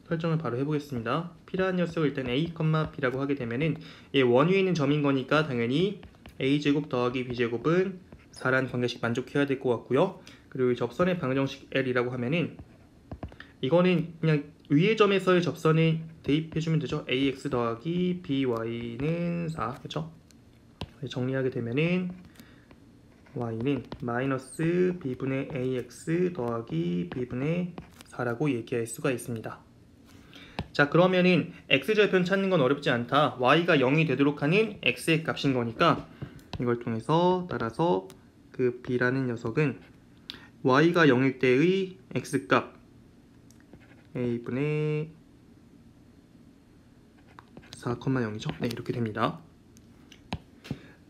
설정을 바로 해보겠습니다. P라는 녀석을 일단 A, B라고 하게 되면은 얘 원 위에 있는 점인 거니까 당연히 A제곱 더하기 B제곱은 4라는 관계식 만족해야 될 것 같고요. 그리고 이 접선의 방정식 L이라고 하면은 이거는 그냥 위의 점에서의 접선을 대입해주면 되죠. ax 더하기 by는 4, 그렇죠? 정리하게 되면은 y는 마이너스 b분의 ax 더하기 b분의 4라고 얘기할 수가 있습니다. 자, 그러면은 x절편 찾는 건 어렵지 않다. y가 0이 되도록 하는 x의 값인 거니까 이걸 통해서 따라서 그 b라는 녀석은 y가 0일 때의 x값 a분의 4,0이죠. 네, 이렇게 됩니다.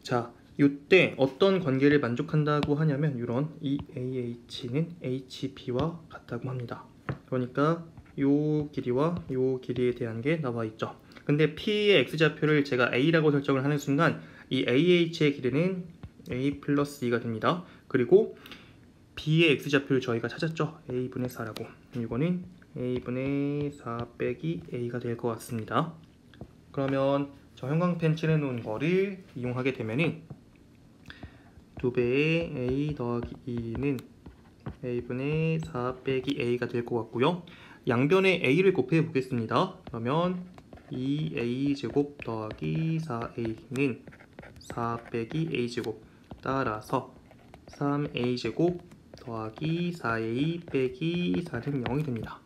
자, 이때 어떤 관계를 만족한다고 하냐면 이런 이 AH는 HB와 같다고 합니다. 그러니까 요 길이와 요 길이에 대한 게 나와 있죠. 근데 P의 X좌표를 제가 A라고 설정을 하는 순간 이 AH의 길이는 A 플러스 2가 됩니다. 그리고 B의 X좌표를 저희가 찾았죠. A분의 4라고. 이거는 A분의 4 빼기 A가 될 것 같습니다. 그러면 저 형광펜 칠해놓은 거를 이용하게 되면은 2배의 A 더하기 2는 A분의 4 빼기 A가 될 것 같고요. 양변에 A를 곱해 보겠습니다. 그러면 2A제곱 더하기 4A는 4 빼기 A제곱 따라서 3A제곱 더하기 4A 빼기 4는 0이 됩니다.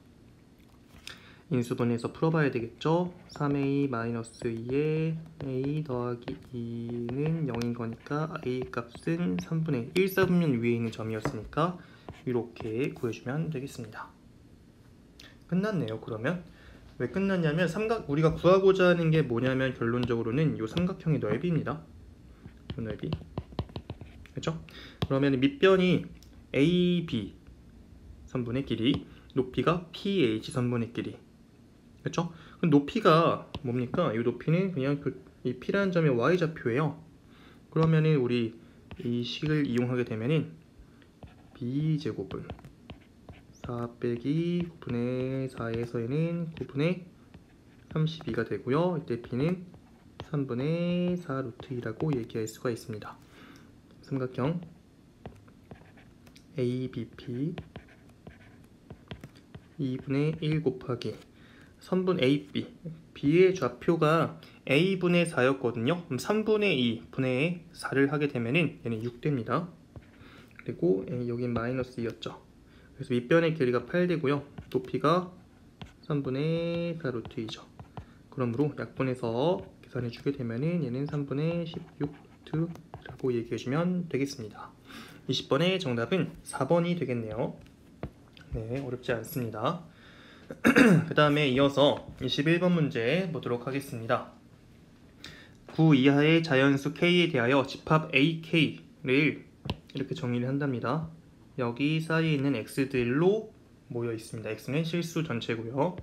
인수분해해서 풀어봐야 되겠죠. 3a 마이너스 2에 a 더하기 2는 0인 거니까 a 값은 3분의 1, 4분면 위에 있는 점이었으니까 이렇게 구해주면 되겠습니다. 끝났네요. 그러면 왜 끝났냐면 우리가 구하고자 하는 게 뭐냐면 결론적으로는 이 삼각형의 넓이입니다. 이 넓이. 그렇죠? 그러면 밑변이 AB 선분의 길이, 높이가 PH 선분의 길이. 그렇죠? 그럼 높이가 뭡니까? 이 높이는 그냥 이 P라는 점의 y좌표예요. 그러면은 우리 이 식을 이용하게 되면은 B제곱은 4 빼기 9분의 4에서는 9분의 32가 되고요. 이때 P는 3분의 4 루트 2라고 얘기할 수가 있습니다. 삼각형 ABP 2분의 1 곱하기 선분 AB, B의 좌표가 A분의 4였거든요. 그럼 3분의 2 분의 4를 하게 되면은 얘는 6 됩니다. 그리고 여긴 마이너스 2였죠. 그래서 밑변의 길이가 8 되고요. 높이가 3분의 4 루트 2죠. 그러므로 약분해서 계산해 주게 되면은 얘는 3분의 16 루트라고 얘기해 주면 되겠습니다. 20번의 정답은 4번이 되겠네요. 네, 어렵지 않습니다. 그 다음에 이어서 21번 문제 보도록 하겠습니다. 9 이하의 자연수 K에 대하여 집합 AK를 이렇게 정의를 한답니다. 여기 사이에 있는 X들로 모여 있습니다. X는 실수 전체고요.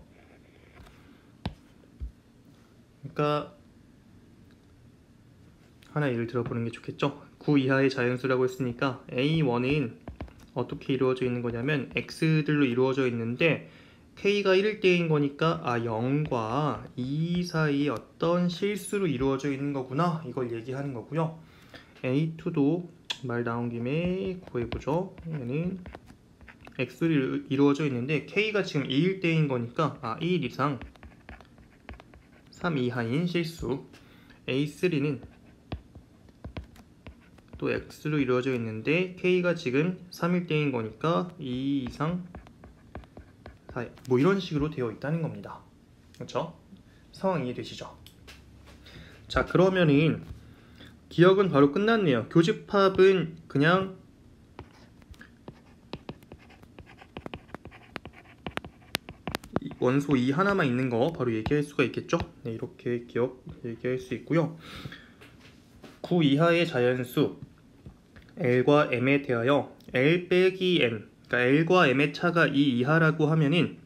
그러니까 하나 예를 들어보는 게 좋겠죠. 9 이하의 자연수라고 했으니까 A1은 어떻게 이루어져 있는 거냐면 X들로 이루어져 있는데 K가 1일 때인 거니까 0과 2 사이에 어떤 실수로 이루어져 있는 거구나 이걸 얘기하는 거고요. A2도 말 나온 김에 구해보죠. 얘는 X로 이루어져 있는데 K가 지금 2일 때인 거니까 1 이상 3 이하인 실수. A3는 또 X로 이루어져 있는데 K가 지금 3일 때인 거니까 2 이상 뭐 이런 식으로 되어 있다는 겁니다. 그렇죠? 상황 이해되시죠? 자, 그러면은 기억은 바로 끝났네요. 교집합은 그냥 원소 2 하나만 있는 거 바로 얘기할 수가 있겠죠? 네, 이렇게 기억 얘기할 수 있고요. 9 이하의 자연수 L과 M에 대하여 L 빼기 M, 그러니까 L과 M의 차가 2 이하라고 하면은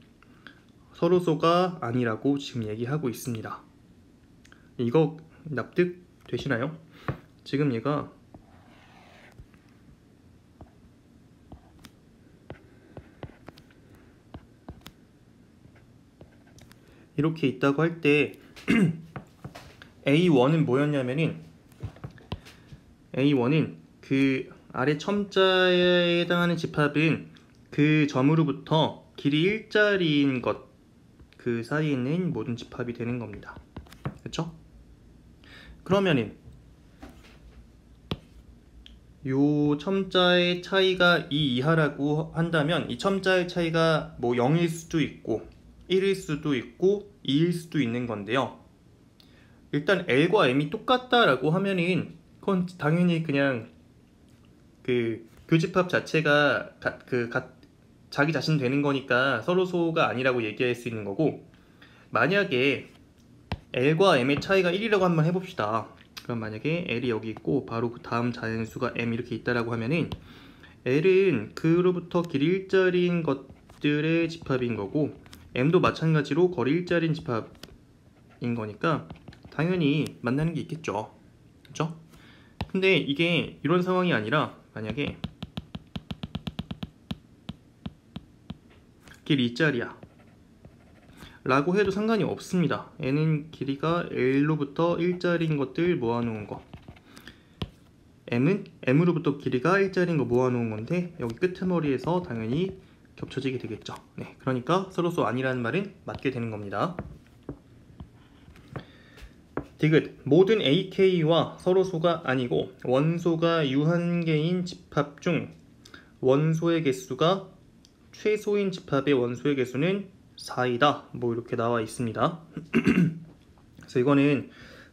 서로소가 아니라고 지금 얘기하고 있습니다. 이거 납득 되시나요? 지금 얘가 이렇게 있다고 할 때 A1은 뭐였냐면은 A1은 그 아래 첨자에 해당하는 집합은 그 점으로부터 길이 1자리인 것 그 사이에 있는 모든 집합이 되는 겁니다. 그렇죠? 그러면은 요 첨자의 차이가 2 이하라고 한다면 이 첨자의 차이가 뭐 0일 수도 있고 1일 수도 있고 2일 수도 있는 건데요. 일단 L과 M이 똑같다라고 하면은 그건 당연히 그냥 그 교집합 자체가 자기 자신 되는 거니까 서로소가 아니라고 얘기할 수 있는 거고, 만약에 L과 M의 차이가 1이라고 한번 해봅시다. 그럼 만약에 L이 여기 있고 바로 그 다음 자연수가 M 이렇게 있다라고 하면은 L은 그로부터 길이 일자리인 것들의 집합인 거고 M도 마찬가지로 거리 일자리인 집합인 거니까 당연히 만나는 게 있겠죠. 그렇죠? 근데 이게 이런 상황이 아니라 만약에 길 일자리야 라고 해도 상관이 없습니다. N은 길이가 L로부터 일자리인 것들 모아놓은 거, M은 M으로부터 길이가 일자리인 거 모아놓은 건데 여기 끄트머리에서 당연히 겹쳐지게 되겠죠. 네, 그러니까 서로소 아니라는 말은 맞게 되는 겁니다. 디귿, 모든 AK와 서로소가 아니고 원소가 유한계인 집합 중 원소의 개수가 최소인 집합의 원소의 개수는 4이다. 뭐 이렇게 나와 있습니다. 그래서 이거는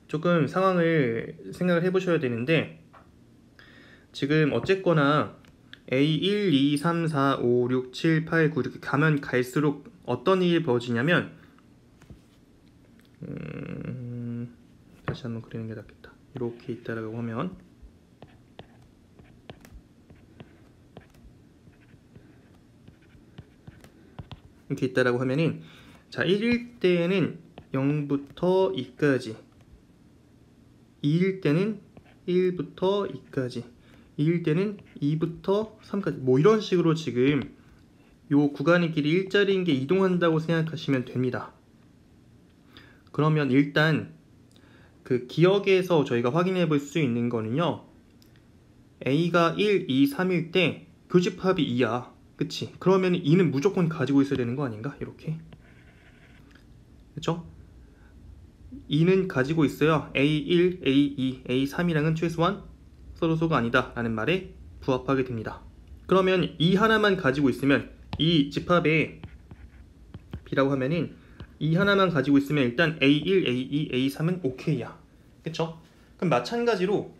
조금 상황을 생각을 해보셔야 되는데, 지금 어쨌거나 A1, 2, 3, 4, 5, 6, 7, 8, 9 이렇게 가면 갈수록 어떤 일이 벌어지냐면 다시 한번 그리는 게 낫겠다. 이렇게 있다라고 하면 이렇게 있다라고 하면은, 자, 1일 때는 0부터 2까지, 2일 때는 1부터 2까지, 2일 때는 2부터 3까지, 뭐 이런 식으로 지금 요 구간의 길이 일자리인 게 이동한다고 생각하시면 됩니다. 그러면 일단 그 기억에서 저희가 확인해 볼 수 있는 거는요, A가 1, 2, 3일 때 교집합이 2야. 그치? 그러면 2는 무조건 가지고 있어야 되는 거 아닌가? 이렇게. 그쵸? 2는 가지고 있어야 A1, A2, A3이랑은 최소한 서로소가 아니다 라는 말에 부합하게 됩니다. 그러면 2 하나만 가지고 있으면, 이 집합에 B라고 하면은 2 하나만 가지고 있으면 일단 A1, A2, A3은 OK야. 그쵸? 그럼 마찬가지로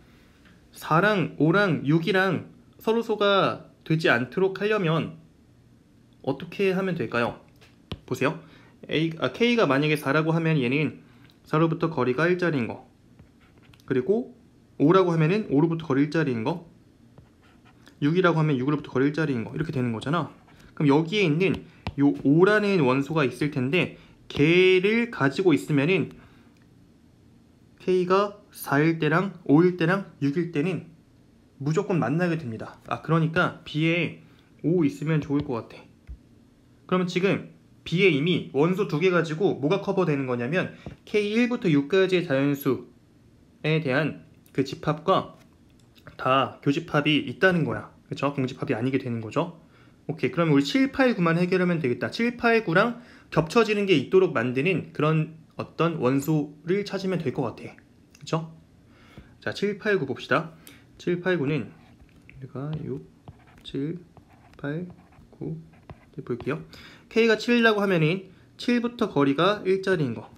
4랑 5랑 6이랑 서로소가 되지 않도록 하려면 어떻게 하면 될까요? 보세요. K가 만약에 4라고 하면 얘는 4로부터 거리가 일자리인 거, 그리고 5라고 하면은 5로부터 거리 일자리인 거, 6이라고 하면 6으로부터 거리 일자리인 거, 이렇게 되는 거잖아. 그럼 여기에 있는 요 5라는 원소가 있을 텐데 걔를 가지고 있으면은 K가 4일 때랑 5일 때랑 6일 때는 무조건 만나게 됩니다. 그러니까 B에 5 있으면 좋을 것 같아. 그러면 지금 B에 이미 원소 2개 가지고 뭐가 커버되는 거냐면 K1부터 6까지의 자연수에 대한 그 집합과 다 교집합이 있다는 거야. 그쵸? 공집합이 아니게 되는 거죠. 오케이, 그러면 우리 7, 8, 9만 해결하면 되겠다. 7, 8, 9랑 겹쳐지는 게 있도록 만드는 그런 어떤 원소를 찾으면 될 것 같아. 그쵸? 자, 7, 8, 9 봅시다. 7, 8, 9는 우리가 6, 7, 8, 9 볼게요. K가 7이라고 하면은 7부터 거리가 일자리인 거,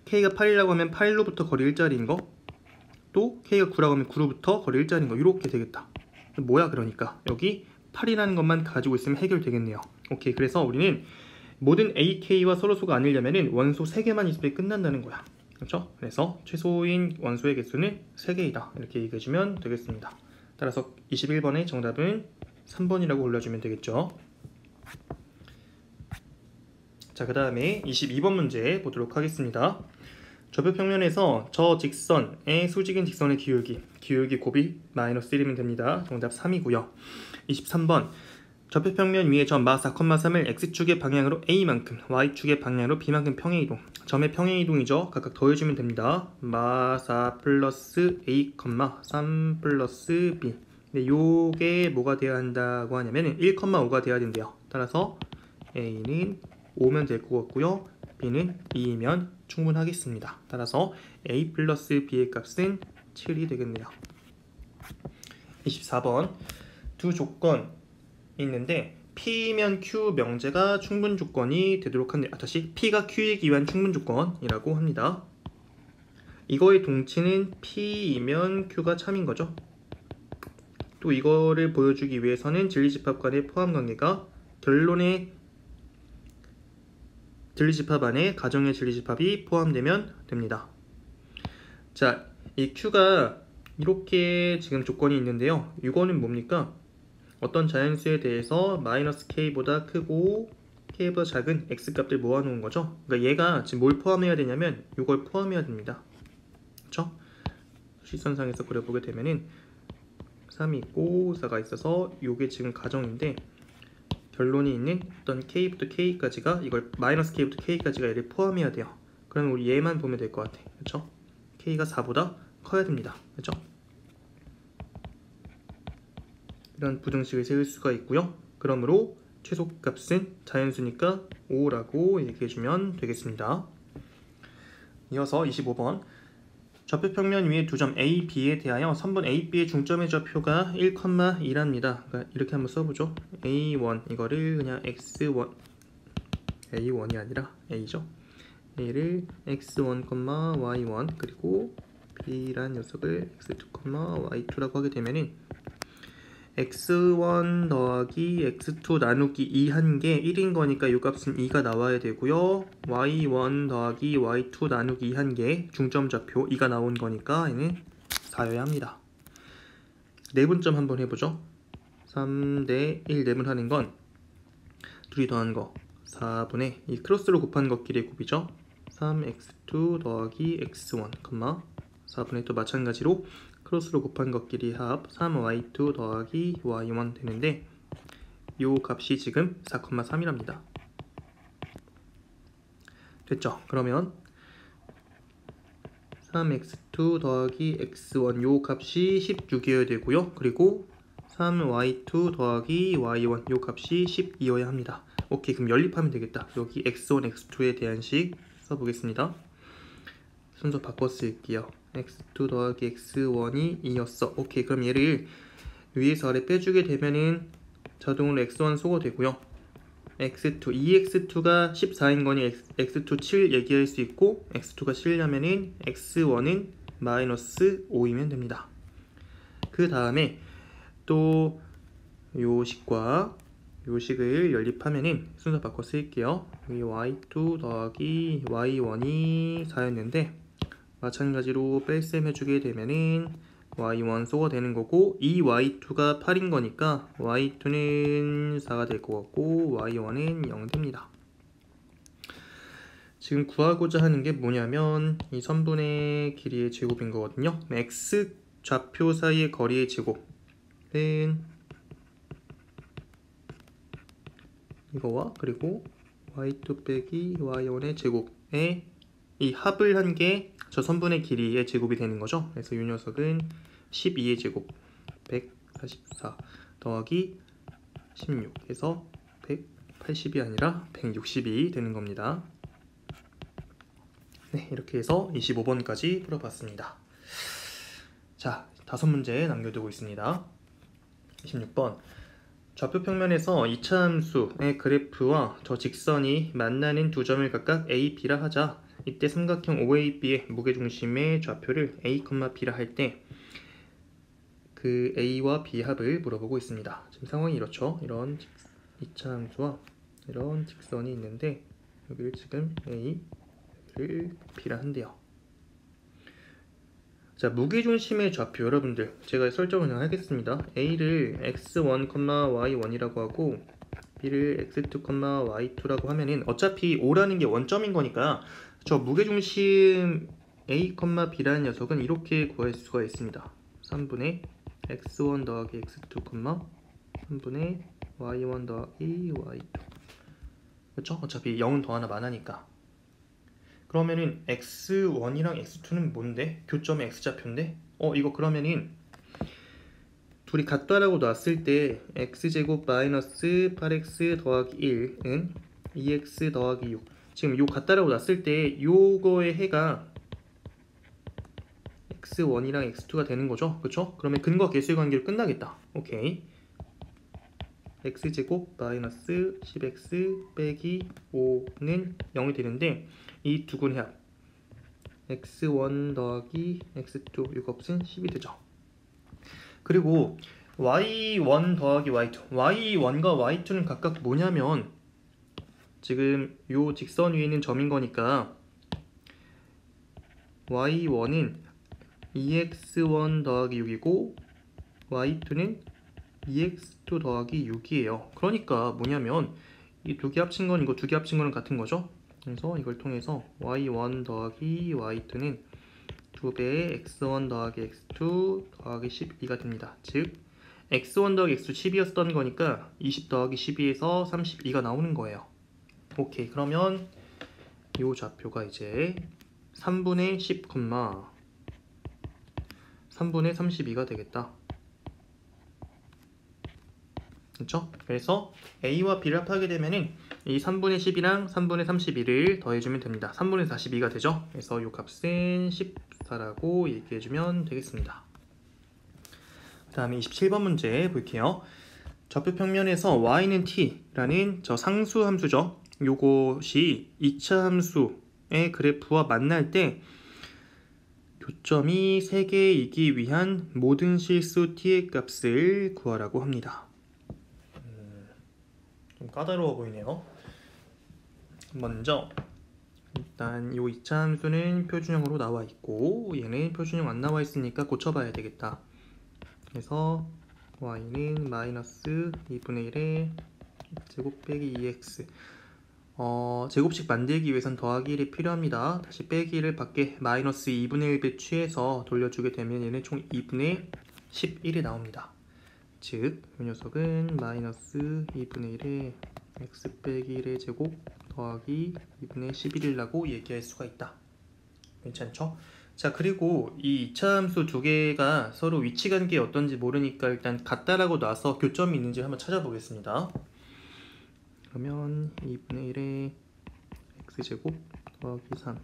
K가 8이라고 하면 8로부터 거리 일자리인 거, 또 K가 9라고 하면 9로부터 거리 일자리인 거, 이렇게 되겠다. 뭐야? 그러니까 여기 8이라는 것만 가지고 있으면 해결되겠네요. 오케이, 그래서 우리는 모든 AK와 서로소가 아니려면은 원소 3개만 있으면 끝난다는 거야. 그렇죠? 그래서 최소인 원소의 개수는 3개이다. 이렇게 얘기해주면 되겠습니다. 따라서 21번의 정답은 3번이라고 골라주면 되겠죠. 자, 그 다음에 22번 문제 보도록 하겠습니다. 좌표평면에서 저 직선의 수직인 직선의 기울기 곱이 -1이면 됩니다. 정답 3이고요. 23번, 좌표평면 위에 점 마 4,3을 X축의 방향으로 A만큼, Y축의 방향으로 B만큼 평행이동. 점의 평행이동이죠. 각각 더해주면 됩니다. 마 4 플러스 A, 3 플러스 B. 근데 요게 뭐가 돼야 한다고 하냐면 1,5가 돼야 된대요. 따라서 A는 5면 될 것 같고요. B는 2이면 충분하겠습니다. 따라서 A 플러스 B의 값은 7이 되겠네요. 24번 두 조건이 있는데 P면 Q 명제가 충분 조건이 되도록 한다. 다시 P가 Q이기 위한 충분 조건이라고 합니다. 이거의 동치는 P이면 Q가 참인 거죠. 또 이거를 보여주기 위해서는 진리집합 간의 포함관계가 결론의 진리집합 안에 가정의 진리집합이 포함되면 됩니다. 자, 이 Q가 이렇게 지금 조건이 있는데요. 이거는 뭡니까? 어떤 자연수에 대해서 마이너스 K보다 크고 K보다 작은 X값들 모아놓은 거죠. 그러니까 얘가 지금 뭘 포함해야 되냐면 이걸 포함해야 됩니다. 그쵸? 시선상에서 그려보게 되면은 3이 있고 4가 있어서 이게 지금 가정인데 결론이 있는 어떤 K부터 K까지가 이걸 마이너스 K부터 K까지가 얘를 포함해야 돼요. 그러면 우리 얘만 보면 될 것 같아. 그쵸? K가 4보다 커야 됩니다. 그쵸? 이런 부등식을 세울 수가 있고요. 그러므로 최소값은 자연수니까 5라고 얘기해주면 되겠습니다. 이어서 25번 좌표 평면 위에 두 점 A, B에 대하여 선분 A, B의 중점의 좌표가 1,2랍니다. 그러니까 이렇게 한번 써보죠. A1 이거를 그냥 X1 A1이 아니라 A죠. A를 X1, Y1 그리고 B란 녀석을 X2, Y2라고 하게 되면은 x1 더하기 x2 나누기 2 한 게 1인 거니까 이 값은 2가 나와야 되고요. y1 더하기 y2 나누기 2 한 게 중점 좌표 2가 나온 거니까 얘는 4여야 합니다. 내분점 한번 해보죠. 3대 1 내분하는 건 둘이 더한 거 4분의 이 크로스로 곱한 것끼리의 곱이죠. 3x2 더하기 x1, 4분의 또 마찬가지로 크로스로 곱한 것끼리 합 3y2 더하기 y1 되는데 요 값이 지금 4,3이랍니다. 됐죠? 그러면 3x2 더하기 x1 요 값이 16이어야 되고요. 그리고 3y2 더하기 y1 요 값이 12여야 합니다. 오케이, 그럼 연립하면 되겠다. 여기 x1, x2에 대한 식 써보겠습니다. 순서 바꿔 쓸게요. x2 더하기 x1이 2였어. 오케이, 그럼 얘를 위에서 아래 빼주게 되면은 자동으로 x1 소거되고요. x2, 2x2가 14인 거니 x2 7 얘기할 수 있고 x2가 7려면은 x1은 마이너스 5이면 됩니다. 그 다음에 또 요 식과 요 식을 연립하면은 순서 바꿔 쓸게요. 여기 y2 더하기 y1이 4였는데 마찬가지로 뺄셈 해주게 되면은 y1 소거 되는 거고 이 y2가 8인 거니까 y2는 4가 될 것 같고 y1은 0 됩니다. 지금 구하고자 하는 게 뭐냐면 이 선분의 길이의 제곱인 거거든요. x 좌표 사이의 거리의 제곱은 이거와 그리고 y2 빼기 y1의 제곱에 이 합을 한 게 저 선분의 길이의 제곱이 되는 거죠. 그래서 이 녀석은 12의 제곱 144 더하기 16 해서 180이 아니라 160이 되는 겁니다. 네, 이렇게 해서 25번까지 풀어봤습니다. 자, 5문제 남겨두고 있습니다. 26번 좌표 평면에서 2차 함수의 그래프와 저 직선이 만나는 두 점을 각각 A, B라 하자. 이때 삼각형 OAB의 무게중심의 좌표를 A, B라 할 때 그 A와 B 합을 물어보고 있습니다. 지금 상황이 이렇죠. 이런 2차 함수와 이런 직선이 있는데 여기를 지금 A를 B라 한대요. 자, 무게중심의 좌표 여러분들 제가 설정을 그냥 하겠습니다. A를 x1, y1이라고 하고 B를 x2, y2라고 하면은 어차피 O라는 게 원점인 거니까 저 무게중심 A, B라는 녀석은 이렇게 구할 수가 있습니다. 3분의 x1 더하기 x2, 3분의 y1 더하기 y2. 그렇죠? 어차피 0은 더 하나 많으니까. 그러면은 x1이랑 x2는 뭔데? 교점의 x좌표인데? 이거 그러면은 둘이 같다라고 놨을 때 x제곱 마이너스 8x 더하기 1은 2x 더하기 6. 지금 요 같다라고 놨을 때 요거의 해가 x1이랑 x2가 되는 거죠. 그쵸? 그러면 근과 계수의 관계로 끝나겠다. 오케이. x제곱 마이너스 10x 빼기 5는 0이 되는데 이 두근 합 x1 더하기 x2 이 값은 10이 되죠. 그리고 y1 더하기 y2 y1과 y2는 각각 뭐냐면 지금 요 직선 위에 있는 점인 거니까 y1은 2x1 더하기 6이고 y2는 2x2 더하기 6이에요. 그러니까 뭐냐면 이 두 개 합친 건 이거 두 개 합친 거는 같은 거죠. 그래서 이걸 통해서 y1 더하기 y2는 2배의 x1 더하기 x2 더하기 12가 됩니다. 즉 x1 더하기 x2 10이었던 거니까 20 더하기 12에서 32가 나오는 거예요. 오케이. 그러면 이 좌표가 이제 3분의 10, 3분의 32가 되겠다. 그렇죠? 그래서 A와 B를 합하게 되면은 이 3분의 10이랑 3분의 32를 더해주면 됩니다. 3분의 42가 되죠? 그래서 이 값은 14라고 얘기해주면 되겠습니다. 그 다음에 27번 문제 볼게요. 좌표 평면에서 y는 t라는 저 상수 함수죠. 요것이 2차 함수의 그래프와 만날 때 교점이 3개이기 위한 모든 실수 t의 값을 구하라고 합니다. 좀 까다로워 보이네요. 먼저 일단 이 2차 함수는 표준형으로 나와 있고 얘는 표준형 안 나와 있으니까 고쳐봐야 되겠다. 그래서 y는 마이너스 2분의 1에 제곱 빼기 2x 제곱식 만들기 위해선 더하기 1이 필요합니다. 다시 빼기를 밖에 마이너스 2분의 1배 취해서 돌려주게 되면 얘는 총 2분의 11이 나옵니다. 즉, 이 녀석은 마이너스 2분의 1에 x 빼기 1의 제곱 더하기 2분의 11이라고 얘기할 수가 있다. 괜찮죠? 자, 그리고 이 2차 함수 두 개가 서로 위치관계 어떤지 모르니까 일단 같다라고 놔서 교점이 있는지 한번 찾아보겠습니다. 그러면 2분의 1에 x제곱 더하기 3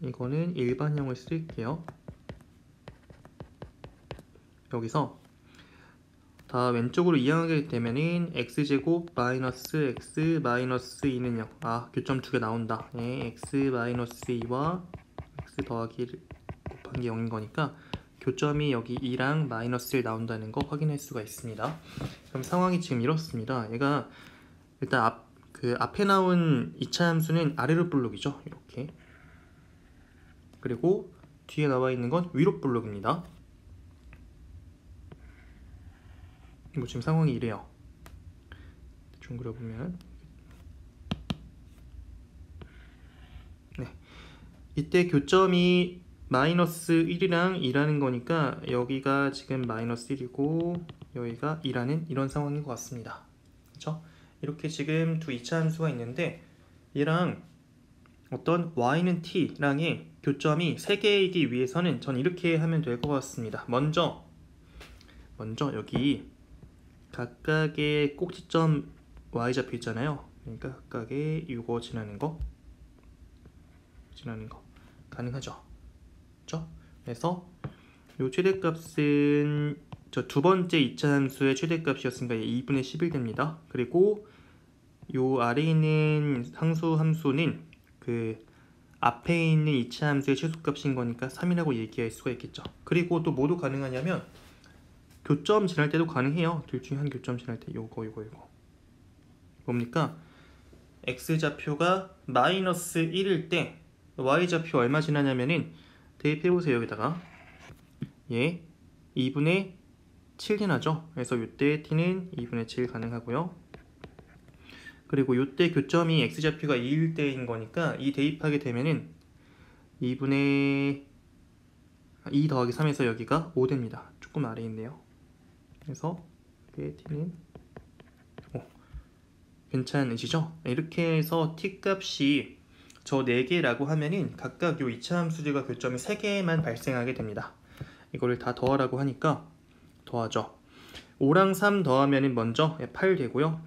이거는 일반형을 쓸게요. 여기서 다 왼쪽으로 이항하게 되면은 x제곱 마이너스 x 마이너스 2는 0. 교점 두 개 나온다. x 마이너스 2와 x 더하기 1 곱한 게 0인 거니까 교점이 여기 2랑 마이너스 1 나온다는 거 확인할 수가 있습니다. 그럼 상황이 지금 이렇습니다. 얘가 일단 앞에 나온 2차 함수는 아래로 볼록이죠. 이렇게. 그리고 뒤에 나와 있는 건 위로 볼록입니다. 뭐 지금 상황이 이래요. 대충 그려보면 네, 이때 교점이 마이너스 1이랑 2라는 거니까 여기가 지금 마이너스 1이고 여기가 2라는 이런 상황인 것 같습니다. 그렇죠? 이렇게 지금 두 2차 함수가 있는데 얘랑 어떤 y는 t랑의 교점이 3개이기 위해서는 전 이렇게 하면 될 것 같습니다. 먼저 여기 각각의 꼭지점 y좌표 있잖아요. 그러니까 각각의 이거 지나는 거 가능하죠. 그렇죠? 그래서 요 최대값은 저 두 번째 2차 함수의 최대값이었으니까 2분의 11 됩니다. 그리고 요 아래에 있는 상수 함수는 그 앞에 있는 2차 함수의 최소값인 거니까 3이라고 얘기할 수가 있겠죠. 그리고 또 뭐도 가능하냐면 교점 지날 때도 가능해요. 둘 중에 한 교점 지날 때 요거 뭡니까? x좌표가 마이너스 1일 때 y좌표 얼마 지나냐면은 대입해보세요. 여기다가 2분의 7 지나죠. 그래서 이때 t는 2분의 7 가능하고요. 그리고 이때 교점이 x좌표가 2일 때인 거니까 이 대입하게 되면은 2분의 2 더하기 3에서 여기가 5 됩니다. 조금 아래에 있네요. 그래서 t는 괜찮으시죠? 이렇게 해서 t값이 저 4개라고 하면은 각각 요 2차 함수들과 교점이 3개만 발생하게 됩니다. 이거를 다 더하라고 하니까 더하죠. 5랑 3 더하면은 먼저 8 되고요.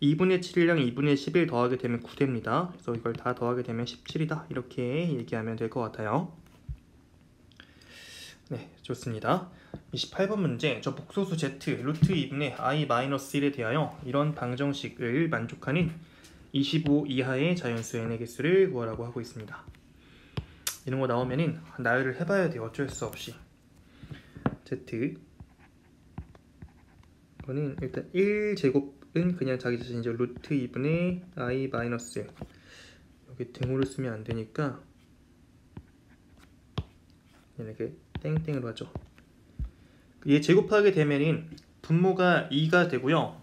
2분의 7이랑 2분의 11 더하게 되면 9 됩니다. 그래서 이걸 다 더하게 되면 17이다. 이렇게 얘기하면 될 것 같아요. 네, 좋습니다. 28번 문제, 저 복소수 z 루트 2분의 i-1에 대하여 이런 방정식을 만족하는 25 이하의 자연수 n의 개수를 구하라고 하고 있습니다. 이런 거 나오면은 나열을 해봐야 돼요. 어쩔 수 없이. z 이거는 일단 1제곱은 그냥 자기 자신이죠. 루트 2분의 i 마이너스 여기 등호를 쓰면 안 되니까 이렇게 땡땡으로 하죠. 얘 제곱하게 되면은 분모가 2가 되고요.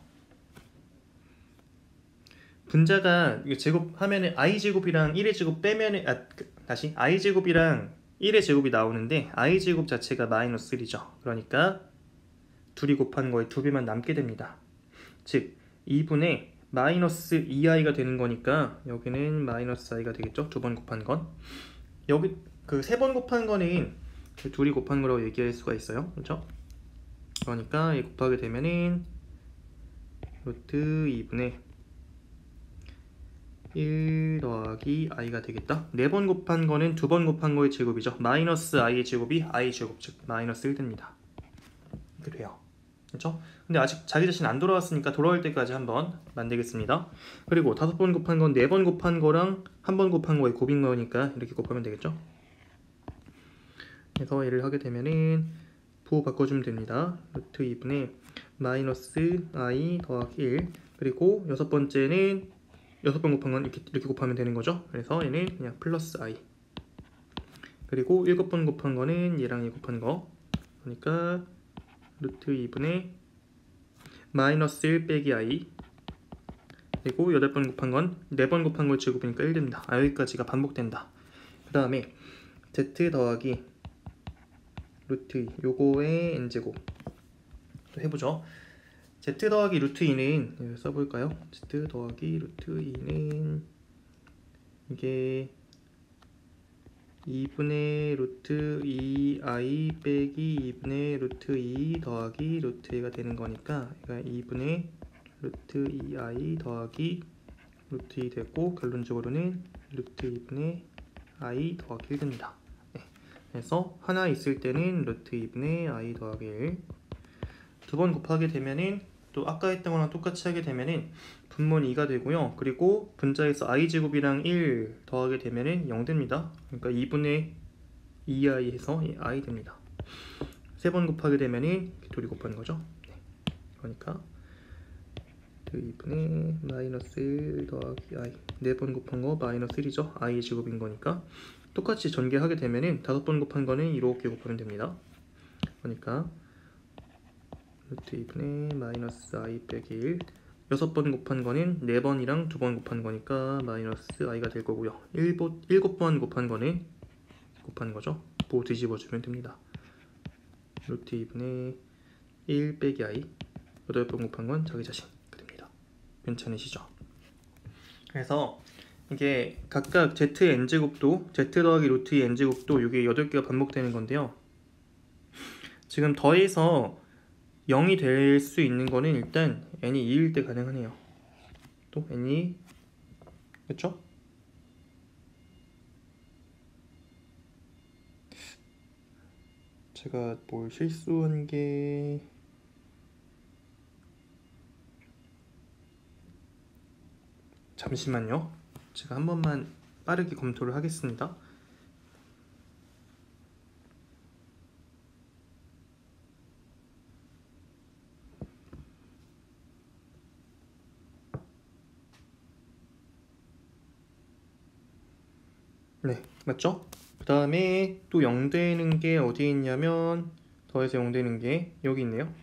분자가 이거 제곱하면은 i제곱이랑 1의 제곱 빼면은 다시 i제곱이랑 1의 제곱이 나오는데 i제곱 자체가 마이너스 1이죠. 그러니까 둘이 곱한 거에 2배만 남게 됩니다. 즉 2분의 마이너스 2i가 되는 거니까 여기는 마이너스 i가 되겠죠. 두 번 곱한 건. 여기 그 세 번 곱한 거는 그 둘이 곱한 거라고 얘기할 수가 있어요. 그렇죠? 그러니까 이 곱하게 되면은 루트 2분의 1 더하기 i가 되겠다. 네 번 곱한 거는 두 번 곱한 거의 제곱이죠. 마이너스 i의 제곱이 i 제곱, 즉 마이너스 1 됩니다. 그래요. 그렇죠? 근데 아직 자기 자신 안 돌아왔으니까 돌아올 때까지 한번 만들겠습니다. 그리고 5번 곱한 건 4번 곱한 거랑 한 번 곱한 거의 곱인 거니까 이렇게 곱하면 되겠죠? 그래서 얘를 하게 되면은 부호 바꿔주면 됩니다. 루트 2분의 마이너스 i 더하기 1 그리고 여섯 번째는 6번 곱한 건 이렇게 곱하면 되는 거죠. 그래서 얘는 그냥 플러스 i 그리고 7번 곱한 거는 얘랑 얘 곱한 거 그러니까 루트 2분의 마이너스 1 빼기 i 그리고 8번 곱한 건 4번 곱한 걸 제곱이니까 1 됩니다. 여기까지가 반복된다. 그 다음에 z 더하기 루트 2 요거의 n제곱 또 해보죠. z 더하기 루트 2는 써볼까요? z 더하기 루트 2는 이게 2분의 루트 2i 빼기 2분의 루트 2 더하기 루트 2가 되는 거니까 2분의 루트 2i 더하기 루트 2 되고 결론적으로는 루트 2분의 i 더하기 1 됩니다. 네. 그래서 하나 있을 때는 루트 2분의 i 더하기 1 두 번 곱하게 되면은 또 아까 했던 거랑 똑같이 하게 되면은 분모는 2가 되고요. 그리고 분자에서 i제곱이랑 1 더하게 되면은 0 됩니다. 그러니까 2분의 2i 해서 i 됩니다. 세 번 곱하게 되면은 둘이 곱하는 거죠. 네. 그러니까 2분의 마이너스 1 더하기 i 네 번 곱한 거 마이너스 1이죠. i 제곱인 거니까 똑같이 전개하게 되면은 5번 곱한 거는 이렇게 곱하면 됩니다. 그러니까 루트 2분의 마이너스 i 빼기 1 6번 곱한 거는 4번이랑 2번 곱한 거니까 마이너스 i가 될 거고요. 7번 곱한 거는 곱한 거죠. 뭐 뒤집어주면 됩니다. 루트 2분의 1 빼기 i 8번 곱한 건 자기 자신 됩니다. 괜찮으시죠? 그래서 이게 각각 zn제곱도 z 더하기 루트 2 n제곱도 이게 8개가 반복되는 건데요. 지금 더해서 0이 될 수 있는 거는 일단 n이 2일 때 가능하네요. 또 n이 그렇죠? 제가 뭘 실수한 게 잠시만요. 제가 한 번만 빠르게 검토를 하겠습니다. 네, 맞죠? 그 다음에 또 0 되는 게 어디에 있냐면 더해서 0 되는 게 여기 있네요.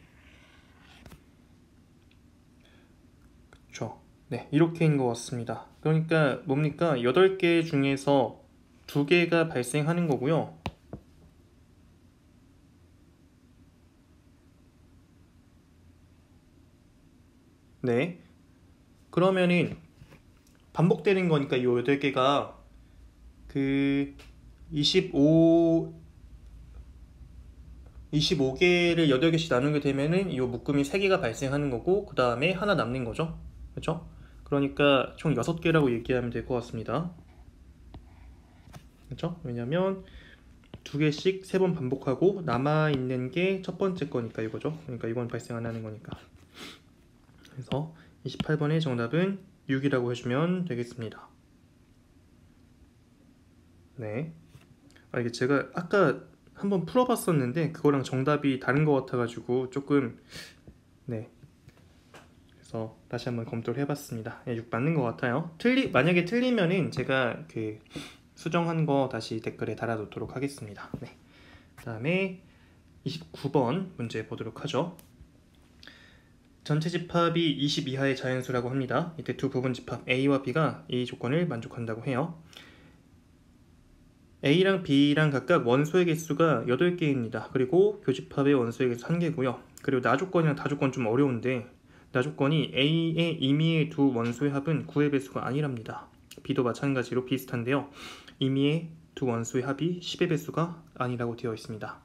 그쵸? 네, 이렇게인 것 같습니다. 그러니까 뭡니까? 8개 중에서 2개가 발생하는 거고요. 네, 그러면은 반복되는 거니까 이 8개가 그 25개를 8개씩 나누게 되면은 이 묶음이 3개가 발생하는 거고 그 다음에 하나 남는 거죠. 그렇죠? 그러니까 총 6개라고 얘기하면 될 것 같습니다. 그렇죠? 왜냐면 두 개씩 세 번 반복하고 남아있는 게 첫 번째 거니까 이거죠. 그러니까 이건 발생 안 하는 거니까. 그래서 28번의 정답은 6이라고 해주면 되겠습니다. 네. 이게 제가 아까 한번 풀어봤었는데 그거랑 정답이 다른 것 같아가지고 조금 네. 그래서 다시 한번 검토를 해봤습니다. 6 맞는 것 같아요. 만약에 틀리면은 제가 그 수정한 거 다시 댓글에 달아놓도록 하겠습니다. 네. 그 다음에 29번 문제 보도록 하죠. 전체 집합이 20 이하의 자연수라고 합니다. 이때 두 부분 집합 A와 B가 이 조건을 만족한다고 해요. A랑 B랑 각각 원소의 개수가 8개입니다. 그리고 교집합의 원소의 개수 1개고요. 그리고 나조건이랑 다조건 좀 어려운데 나조건이 A의 임의의 두 원소의 합은 9의 배수가 아니랍니다. B도 마찬가지로 비슷한데요. 임의의 두 원소의 합이 10의 배수가 아니라고 되어 있습니다.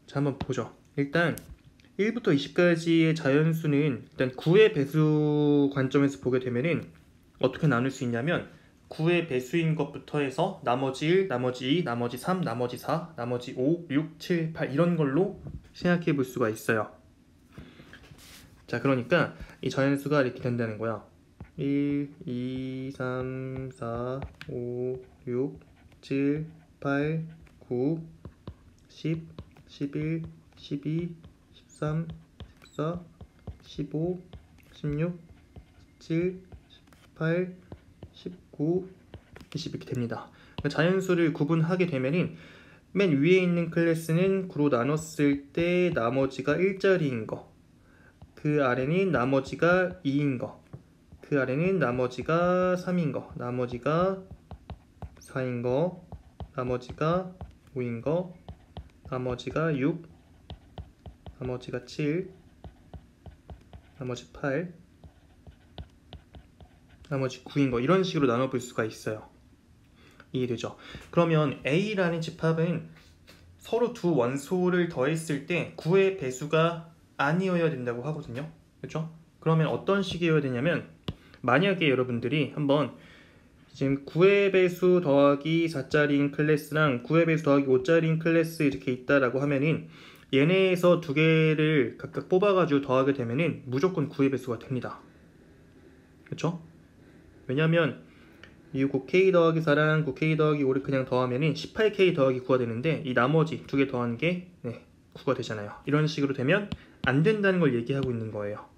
자, 한번 보죠. 일단 1부터 20까지의 자연수는 일단 9의 배수 관점에서 보게 되면은 어떻게 나눌 수 있냐면 9의 배수인 것부터 해서 나머지 1, 나머지 2, 나머지 3, 나머지 4, 나머지 5, 6, 7, 8 이런 걸로 생각해 볼 수가 있어요. 자, 그러니까 이 자연수가 이렇게 된다는 거야. 1, 2, 3, 4, 5, 6, 7, 8, 9, 10, 11, 12, 13, 14, 15, 16, 17, 18, 19, 20 이렇게 됩니다. 자연수를 구분하게 되면은 맨 위에 있는 클래스는 9로 나눴을 때 나머지가 1자리인 거, 그 아래는 나머지가 2인 거, 그 아래는 나머지가 3인 거, 나머지가 4인 거, 나머지가 5인 거, 나머지가 6, 나머지가 7, 나머지 8, 나머지 9인 거 이런 식으로 나눠볼 수가 있어요. 이해되죠? 그러면 A라는 집합은 서로 두 원소를 더했을 때 9의 배수가 아니어야 된다고 하거든요. 그렇죠? 그러면 어떤 식이어야 되냐면 만약에 여러분들이 한번 지금 9의 배수 더하기 4짜리인 클래스랑 9의 배수 더하기 5짜리인 클래스 이렇게 있다라고 하면은 얘네에서 두 개를 각각 뽑아가지고 더하게 되면은 무조건 9의 배수가 됩니다. 그렇죠? 왜냐면 이 9K 더하기 4랑 9K 더하기 5를 그냥 더하면은 18K 더하기 9가 되는데 이 나머지 두 개 더한 게 9가 되잖아요. 이런 식으로 되면 안 된다는 걸 얘기하고 있는 거예요.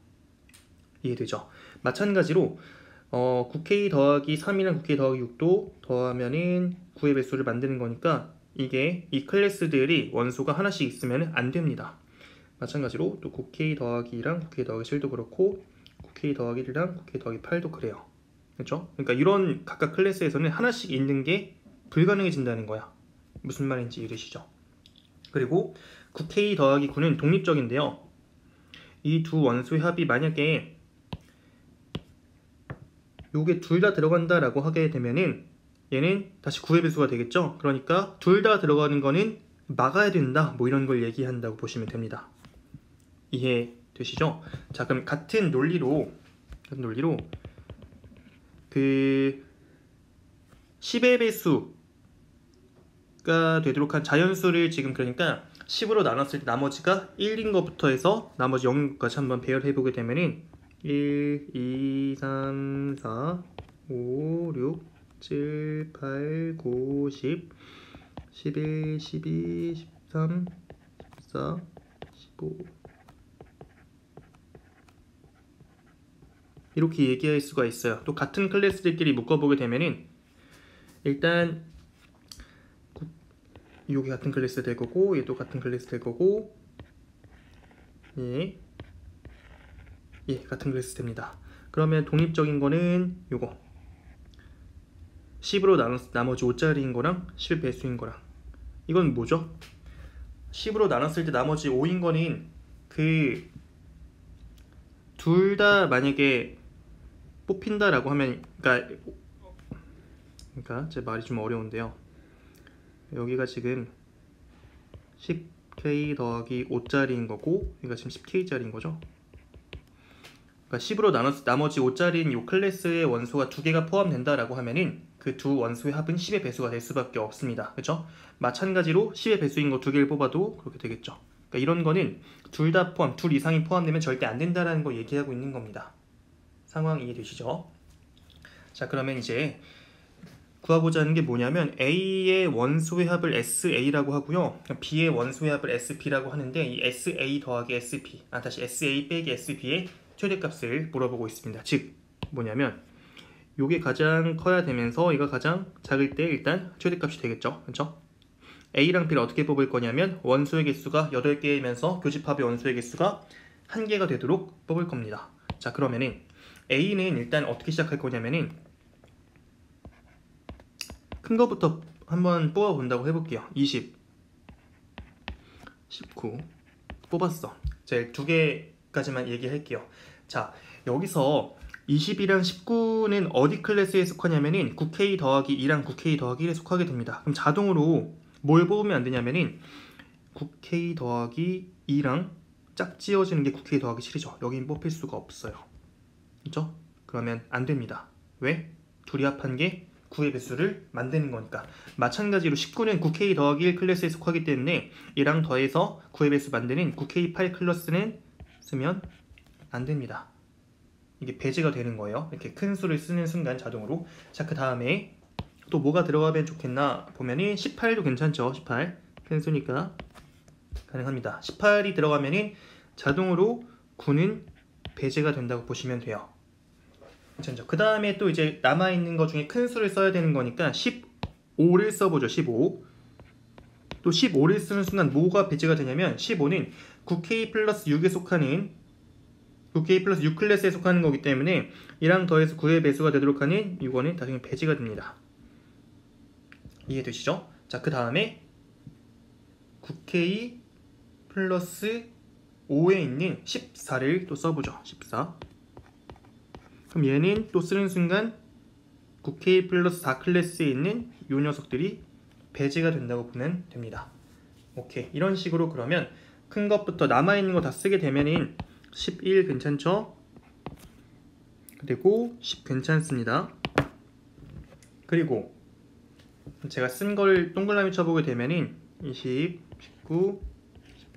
이해되죠? 마찬가지로 9K 더하기 3이랑 9K 더하기 6도 더하면은 9의 배수를 만드는 거니까 이게 이 클래스들이 원소가 하나씩 있으면 안 됩니다. 마찬가지로 또 9K 더하기랑 9K 더하기 7도 그렇고 9K 더하기 1이랑 9K 더하기 8도 그래요. 그렇죠? 그러니까 이런 각각 클래스에서는 하나씩 있는 게 불가능해진다는 거야. 무슨 말인지 이해되시죠? 그리고 9K 더하기 9는 독립적인데요. 이 두 원소의 합이 만약에 요게 둘 다 들어간다 라고 하게 되면은 얘는 다시 9의 배수가 되겠죠? 그러니까 둘 다 들어가는 거는 막아야 된다 뭐 이런 걸 얘기한다고 보시면 됩니다. 이해되시죠? 자, 그럼 같은 논리로 그 10의 배수가 되도록 한 자연수를 지금 그러니까 10으로 나눴을 때 나머지가 1인 것부터 해서 나머지 0까지 한번 배열해 보게 되면은 1, 2, 3, 4, 5, 6, 7, 8, 9, 10, 11, 12, 13, 14, 15 이렇게 얘기할 수가 있어요. 또 같은 클래스들끼리 묶어보게 되면은 일단 여기 같은 클래스 될 거고 얘도 같은 클래스 될 거고 예, 같은 클래스 됩니다. 그러면 독립적인 거는 요거 10으로 나머지 5짜리인 거랑 10의 배수인 거랑 이건 뭐죠? 10으로 나눴을 때 나머지 5인 거는 그 둘 다 만약에 뽑힌다라고 하면 그러니까 제 말이 좀 어려운데요. 여기가 지금 10K 더하기 5짜리인 거고 그러니까 지금 10K짜리인 거죠. 그러니까 10으로 나눴을 때 나머지 5짜리인 이 클래스의 원소가 두 개가 포함된다라고 하면은 그 두 원소의 합은 10의 배수가 될 수밖에 없습니다. 그렇죠? 마찬가지로 10의 배수인 거 두 개를 뽑아도 그렇게 되겠죠. 그러니까 이런 거는 둘 다 포함, 둘 이상이 포함되면 절대 안 된다라는 거 얘기하고 있는 겁니다. 상황 이해되시죠? 자, 그러면 이제 구하고자 하는 게 뭐냐면 A의 원소의 합을 SA라고 하고요, B의 원소의 합을 SP라고 하는데 이 SA 더하기 SP, 다시 SA 빼기 SP의 최대값을 물어보고 있습니다. 즉 뭐냐면 요게 가장 커야 되면서 얘가 가장 작을 때 일단 최대값이 되겠죠. 그렇죠? A랑 B를 어떻게 뽑을 거냐면 원소의 개수가 8개이면서 교집합의 원소의 개수가 1개가 되도록 뽑을 겁니다. 자, 그러면은 A는 일단 어떻게 시작할 거냐면은 큰 거부터 한번 뽑아 본다고 해볼게요. 20, 19 뽑았어. 제 두 개까지만 얘기할게요. 자, 여기서 20이랑 19는 어디 클래스에 속하냐면은 9K 더하기 2랑 9K 더하기 1에 속하게 됩니다. 그럼 자동으로 뭘 뽑으면 안 되냐면은 9K 더하기 2랑 짝지어지는 게 9K 더하기 7이죠. 여긴 뽑힐 수가 없어요. 그렇죠? 그러면 안 됩니다. 왜? 둘이 합한 게 9의 배수를 만드는 거니까. 마찬가지로 19는 9K 더하기 1 클래스에 속하기 때문에 얘랑 더해서 9의 배수 만드는 9K8 클래스는 쓰면 안 됩니다. 이게 배제가 되는 거예요. 이렇게 큰 수를 쓰는 순간 자동으로. 자, 그 다음에 또 뭐가 들어가면 좋겠나 보면은 18도 괜찮죠. 18 큰 수니까 가능합니다. 18이 들어가면은 자동으로 9는 배제가 된다고 보시면 돼요. 괜찮죠? 그 다음에 또 이제 남아있는 것 중에 큰 수를 써야 되는 거니까 15를 써보죠. 15. 또 15를 쓰는 순간 뭐가 배제가 되냐면 15는 9K 플러스 6에 속하는 9K 플러스 6 클래스에 속하는 거기 때문에 이랑 더해서 9의 배수가 되도록 하는 이거는 나중에 배제가 됩니다. 이해되시죠? 자, 그 다음에 9K 플러스 5에 있는 14를 또 써보죠. 14. 그럼 얘는 또 쓰는 순간 9K 플러스 4 클래스에 있는 이 녀석들이 배제가 된다고 보면 됩니다. 오케이. 이런 식으로 그러면 큰 것부터 남아있는 거 다 쓰게 되면은 11 괜찮죠? 그리고 10 괜찮습니다. 그리고 제가 쓴 걸 동그라미 쳐보게 되면은 20, 19,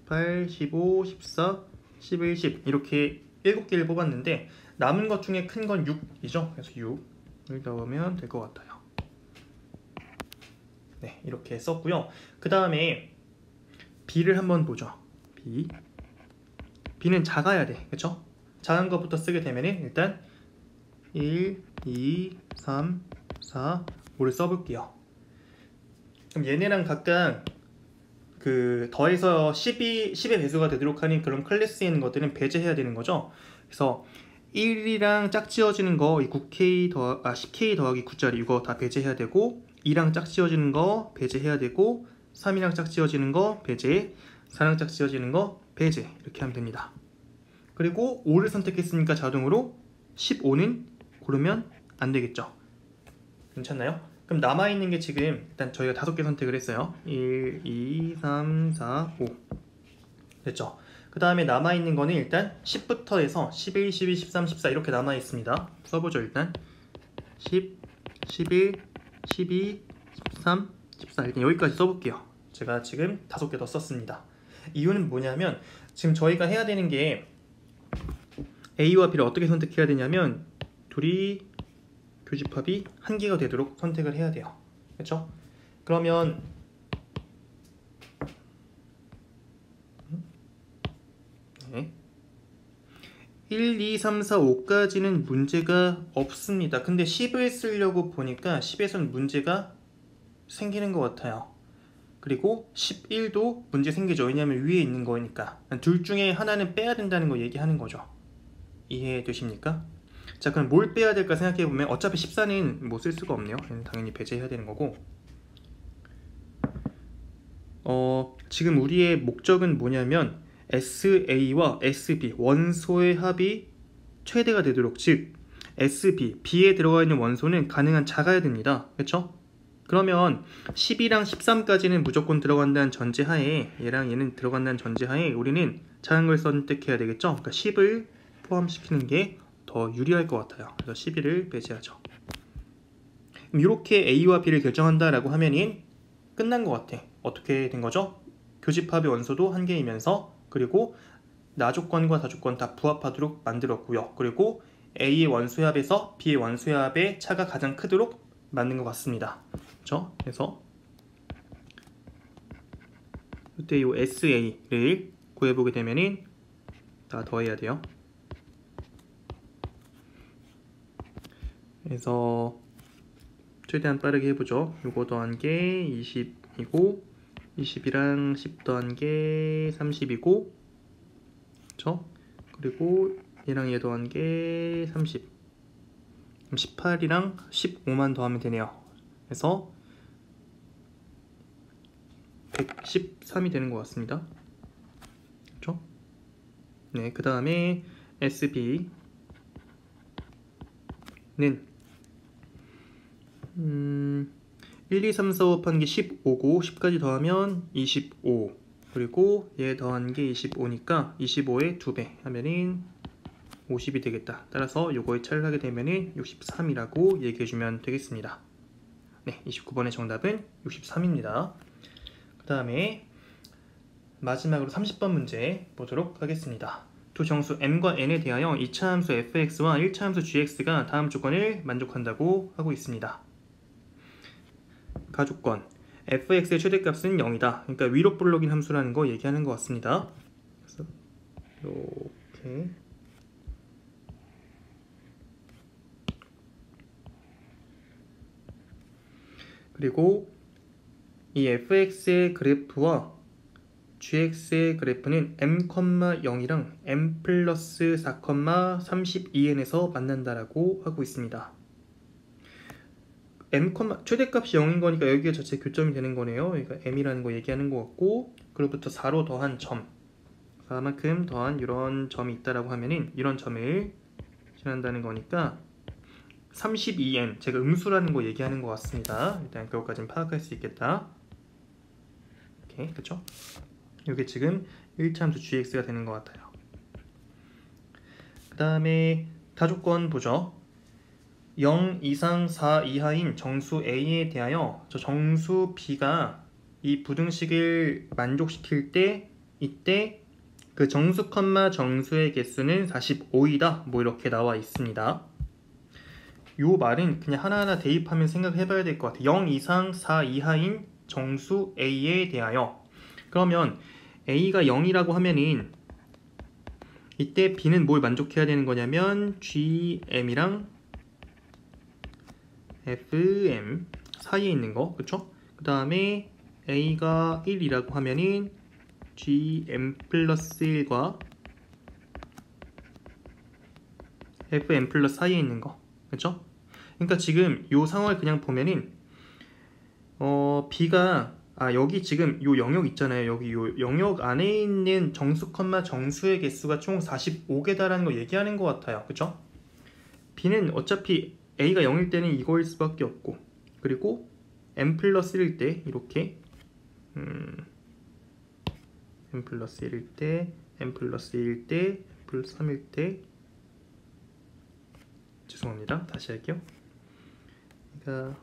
18, 15, 14, 11, 10 이렇게 7개를 뽑았는데 남은 것 중에 큰 건 6이죠. 그래서 6을 넣으면 될 것 같아요. 네, 이렇게 썼고요. 그 다음에 B를 한번 보죠. B는 작아야 돼. 그쵸? 작은 것부터 쓰게 되면은 일단 1, 2, 3, 4, 5를 써볼게요. 그럼 얘네랑 각각 그 더해서 10의 배수가 되도록 하는 그런 클래스에 있는 것들은 배제해야 되는 거죠. 그래서 1이랑 짝지어지는 거 이 10K 더하기 9짜리 이거 다 배제해야 되고 2랑 짝지어지는 거 배제해야 되고 3이랑 짝지어지는 거 배제, 4랑 짝지어지는 거 배제 이렇게 하면 됩니다. 그리고 5를 선택했으니까 자동으로 15는 고르면 안 되겠죠. 괜찮나요? 그럼 남아있는 게 지금 일단 저희가 5개 선택을 했어요. 1, 2, 3, 4, 5 됐죠? 그 다음에 남아있는 거는 일단 10부터 해서 11, 12, 13, 14 이렇게 남아있습니다. 써보죠. 일단 10, 11, 12, 13, 14 일단 여기까지 써볼게요. 제가 지금 5개 더 썼습니다. 이유는 뭐냐면 지금 저희가 해야 되는 게 A와 B를 어떻게 선택해야 되냐면 둘이 교집합이 1개가 되도록 선택을 해야 돼요. 그렇죠? 그러면 네. 1, 2, 3, 4, 5까지는 문제가 없습니다. 근데 10을 쓰려고 보니까 10에서는 문제가 생기는 것 같아요. 그리고 11도 문제 생기죠. 왜냐하면 위에 있는 거니까. 둘 중에 하나는 빼야 된다는 거 얘기하는 거죠. 이해되십니까? 자, 그럼 뭘 빼야 될까 생각해보면 어차피 14는 뭐 쓸 수가 없네요. 당연히 배제해야 되는 거고, 지금 우리의 목적은 뭐냐면 SA와 SB 원소의 합이 최대가 되도록, 즉 SB, B에 들어가 있는 원소는 가능한 작아야 됩니다. 그렇죠? 그러면 10이랑 13까지는 무조건 들어간다는 전제하에, 얘랑 얘는 들어간다는 전제하에 우리는 작은 걸 선택해야 되겠죠? 그러니까 10을 포함시키는 게 더 유리할 것 같아요. 그래서 11을 배제하죠. 이렇게 A와 B를 결정한다라고 하면은 끝난 것 같아. 어떻게 된 거죠? 교집합의 원소도 한 개이면서 그리고 나조건과 다조건 다 부합하도록 만들었고요. 그리고 A의 원소합에서 B의 원소합의 차가 가장 크도록 만든 것 같습니다. 그렇죠? 그래서 이때 이 SA를 구해보게 되면은 다 더해야 돼요. 그래서 최대한 빠르게 해보죠. 요거 더한 게 20이고 20이랑 10 더한 게 30이고 그쵸? 그리고 얘랑 얘 더한 게 30. 18이랑 15만 더하면 되네요. 그래서 113이 되는 것 같습니다. 그렇죠? 네, 그 다음에 SB는 1, 2, 3, 4, 5 합한 게 15고 10까지 더하면 25 그리고 얘 더한 게 25니까 25의 2배 하면은 50이 되겠다. 따라서 요거의 차를 하게 되면은 63이라고 얘기해주면 되겠습니다. 네, 29번의 정답은 63입니다. 그 다음에 마지막으로 30번 문제 보도록 하겠습니다. 두 정수 m과 n에 대하여 2차 함수 fx와 1차 함수 gx가 다음 조건을 만족한다고 하고 있습니다. 가조건 fx의 최대값은 0이다. 그러니까 위로 볼록인 함수라는 거 얘기하는 것 같습니다. 그래서 이렇게 그리고 이 fx의 그래프와 gx의 그래프는 m, 0이랑 m 플러스 4, 32n에서 만난다라고 하고 있습니다. m, 최대값이 0인 거니까 여기가 자체 교점이 되는 거네요. 그러니까 m이라는 거 얘기하는 것 같고 그로부터 4로 더한 점 4만큼 더한 이런 점이 있다라고 하면은 이런 점을 지난다는 거니까 32n, 제가 음수라는 거 얘기하는 것 같습니다. 일단 그것까지는 파악할 수 있겠다. 오케이, 그쵸? 이게 지금 1차 함수 gx가 되는 것 같아요. 그 다음에 다조건 보죠. 0 이상 4 이하인 정수 A에 대하여 저 정수 B가 이 부등식을 만족시킬 때 이때 그 정수, 정수의 개수는 45이다. 뭐 이렇게 나와 있습니다. 요 말은 그냥 하나하나 대입하면 생각해 봐야 될 것 같아요. 0 이상 4 이하인 정수 A에 대하여 그러면 A가 0이라고 하면은 이때 B는 뭘 만족해야 되는 거냐면 GM이랑 FM 사이에 있는 거, 그쵸? 그 다음에 A가 1이라고 하면은 GM 플러스 1과 FM 플러스 사이에 있는 거, 그쵸? 그러니까 지금 요 상황을 그냥 보면은 B가 여기 지금 요 영역 있잖아요. 여기 요 영역 안에 있는 정수, 정수의 개수가 총 45개다라는 거 얘기하는 것 같아요. 그쵸? B는 어차피 A가 0일 때는 이거일 수밖에 없고 그리고 M 플러스 1일 때 이렇게 M 플러스 1일 때 M 플러스 1일 때 M 플러스 3일 때 죄송합니다. 다시 할게요. 그러니까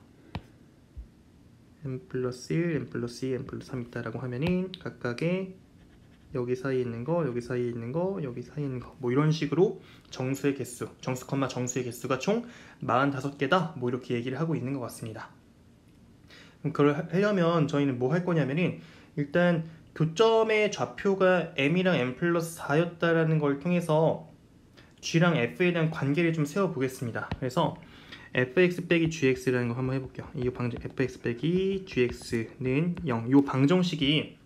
M 플러스 1, M 플러스 2, M 플러스 3 있다라고 하면은 각각의 여기 사이에 있는 거, 여기 사이에 있는 거, 여기 사이에 있는 거 뭐 이런 식으로 정수의 개수, 정수, 정수의 개수가 총 45개다 뭐 이렇게 얘기를 하고 있는 것 같습니다. 그걸 하려면 저희는 뭐 할 거냐면은 일단 교점의 좌표가 M이랑 M 플러스 4였다라는 걸 통해서 G랑 F에 대한 관계를 좀 세워보겠습니다. 그래서 fx 빼기 gx라는 거 한번 해볼게요. 이 fx 빼기 gx는 0. 이 방정식이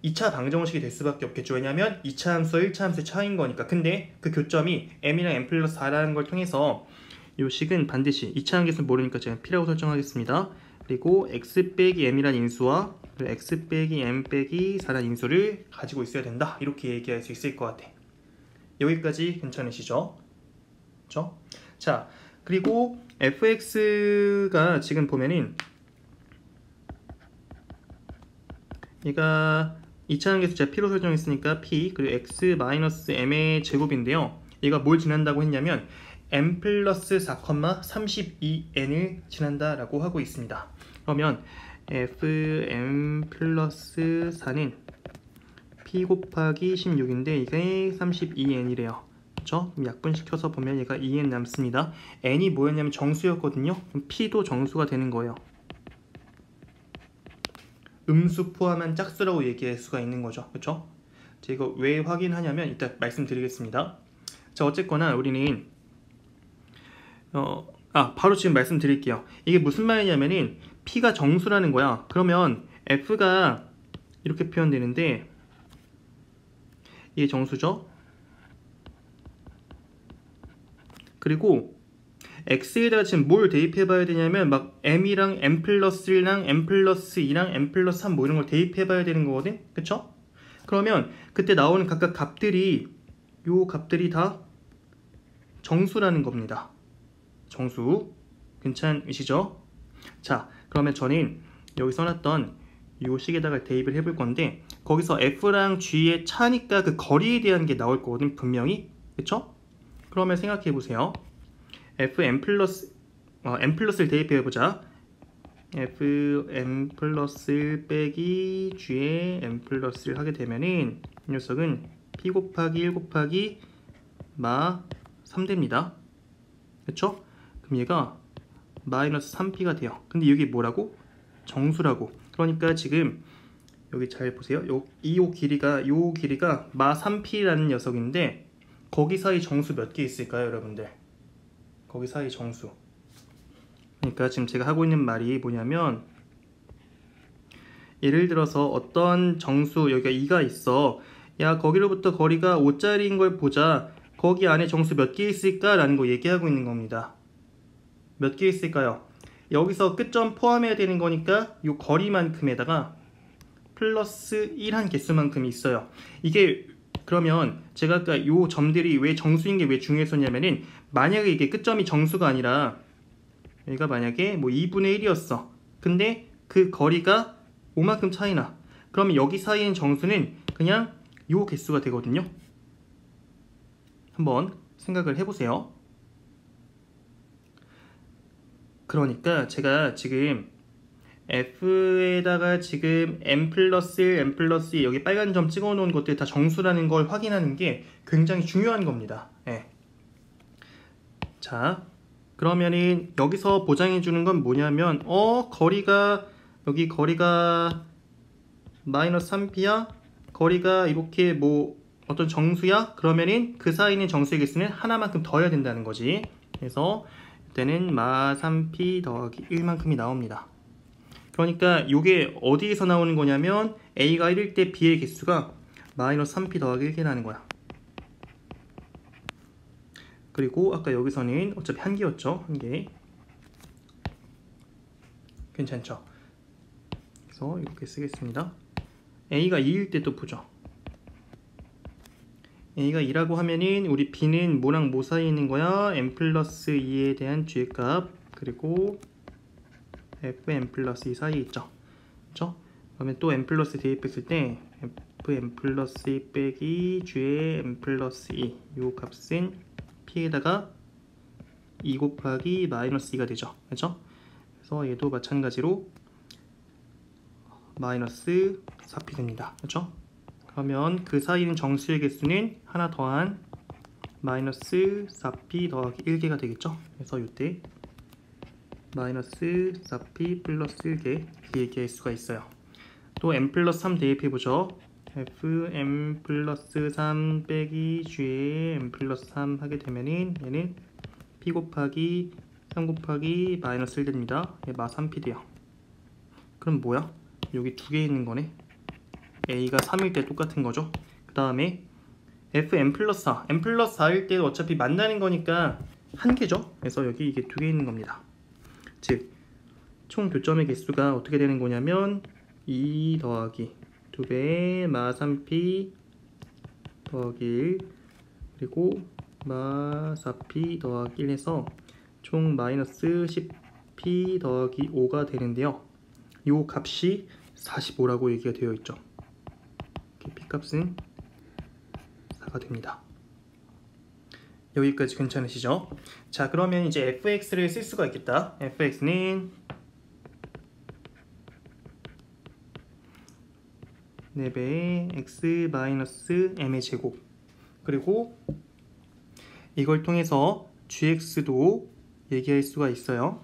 2차 방정식이 될 수밖에 없겠죠. 왜냐면 2차 함수와 1차 함수의 차이인 거니까. 근데 그 교점이 m이랑 m 플러스 4라는 걸 통해서 이 식은 반드시 2차 함수는 모르니까 제가 p라고 설정하겠습니다. 그리고 x 빼기 m이라는 인수와 x 빼기 m 빼기 4라는 인수를 가지고 있어야 된다. 이렇게 얘기할 수 있을 것 같아. 여기까지 괜찮으시죠? 그렇죠? 자, 그리고 fx가 지금 보면은 얘가 2차 함수 제가 p로 설정했으니까 p 그리고 x-m의 제곱인데요. 얘가 뭘 지난다고 했냐면 n 플러스 4,32n을 지난다 라고 하고 있습니다. 그러면 fn 플러스 4는 p 곱하기 16인데 이게 32n이래요. 그렇죠? 약분시켜서 보면 얘가 2n 남습니다. n이 뭐였냐면 정수였거든요. 그럼 p도 정수가 되는 거예요. 음수 포함한 짝수라고 얘기할 수가 있는 거죠. 그렇죠? 제가 이거 왜 확인하냐면 이따 말씀드리겠습니다. 자, 어쨌거나 우리는 바로 지금 말씀드릴게요. 이게 무슨 말이냐면은 p가 정수라는 거야. 그러면 f가 이렇게 표현되는데 이게 정수죠. 그리고 x에다가 지금 뭘 대입해 봐야 되냐면 막 m이랑 m 플러스 1랑 m 플러스 2랑 m 플러스 3 뭐 이런 걸 대입해 봐야 되는 거거든. 그쵸? 그러면 그때 나오는 각각 값들이 요 값들이 다 정수라는 겁니다. 정수. 괜찮으시죠? 자, 그러면 저는 여기 써놨던 요 식에다가 대입을 해볼 건데 거기서 f랑 g의 차니까 그 거리에 대한 게 나올 거거든 분명히. 그쵸? 그러면 생각해 보세요. fm 플러스 m 플러스를 대입해 보자. fm 플러스 1 빼기 g의 m 플러스를 하게 되면은 이 녀석은 p 곱하기 1 곱하기 마 3됩니다. 그쵸? 그럼 얘가 마이너스 3p가 돼요. 근데 이게 뭐라고? 정수라고. 그러니까 지금 여기 잘 보세요. 요 길이가 마 3p라는 녀석인데 거기 사이 정수 몇 개 있을까요, 여러분들? 거기 사이 정수. 그러니까 지금 제가 하고 있는 말이 뭐냐면 예를 들어서 어떤 정수 여기가 2가 있어. 야, 거기로부터 거리가 5짜리인 걸 보자. 거기 안에 정수 몇 개 있을까? 라는 거 얘기하고 있는 겁니다. 몇 개 있을까요? 여기서 끝점 포함해야 되는 거니까 이 거리만큼에다가 플러스 1한 개수만큼이 있어요. 이게 그러면 제가 아까 이 점들이 왜 정수인 게 왜 중요했었냐면은 만약에 이게 끝점이 정수가 아니라 여기가 만약에 뭐 2분의 1이었어. 근데 그 거리가 5만큼 차이나. 그러면 여기 사이에 있는 정수는 그냥 요 개수가 되거든요. 한번 생각을 해보세요. 그러니까 제가 지금 f에다가 지금 m 플러스 1, m 플러스 2 여기 빨간 점 찍어 놓은 것들이 다 정수라는 걸 확인하는 게 굉장히 중요한 겁니다. 네. 자, 그러면은 여기서 보장해 주는 건 뭐냐면 여기 거리가 마이너스 3p야? 거리가 이렇게 뭐 어떤 정수야? 그러면은 그 사이에 있는 정수의 개수는 하나만큼 더해야 된다는 거지. 그래서 이때는 마 3p 더하기 1만큼이 나옵니다. 그러니까 이게 어디에서 나오는 거냐면 a가 1일 때 b의 개수가 마이너스 3p 더하기 1이 나는 거야. 그리고 아까 여기서는 어차피 한 개였죠. 한 개. 괜찮죠? 그래서 이렇게 쓰겠습니다. a가 2일 때 또 보죠. a가 2라고 하면은 우리 b는 뭐랑 뭐 사이에 있는 거야? m 플러스 2에 대한 g의 값 그리고 fm 플러스 2 사이에 있죠. 그렇죠? 그러면 또 m 플러스 대입했을 때 fm 플러스 2 빼기 g의 m 플러스 2 요 값은 p에다가 2 곱하기 마이너스 2가 되죠. 그렇죠? 그래서 얘도 마찬가지로 마이너스 4p 됩니다. 그렇죠? 그러면 그 사이인 정수의 개수는 하나 더한 마이너스 4p 더하기 1개가 되겠죠. 그래서 이때 마이너스 4p 플러스 1개 이렇게 얘기할 수가 있어요. 또 m 플러스 3 대입해보죠. fm 플러스 3 빼기 g의 m 플러스 3 하게 되면은 얘는 p 곱하기 3 곱하기 마이너스 1 됩니다. 마 3p 돼요. 그럼 뭐야? 여기 두 개 있는 거네. a가 3일 때 똑같은 거죠. 그 다음에 fm 플러스 4 m 플러스 4일 때 어차피 만나는 거니까 한 개죠. 그래서 여기 이게 두 개 있는 겁니다. 즉 총 교점의 개수가 어떻게 되는 거냐면 2 더하기 2배의 마 3p 더하기 1 그리고 마 4p 더하기 1 해서 총 마이너스 10p 더하기 5가 되는데요. 이 값이 45라고 얘기가 되어 있죠. p 값은 4가 됩니다. 여기까지 괜찮으시죠? 자, 그러면 이제 fx를 쓸 수가 있겠다. fx는 4배의 x 마이너스 m의 제곱, 그리고 이걸 통해서 gx도 얘기할 수가 있어요.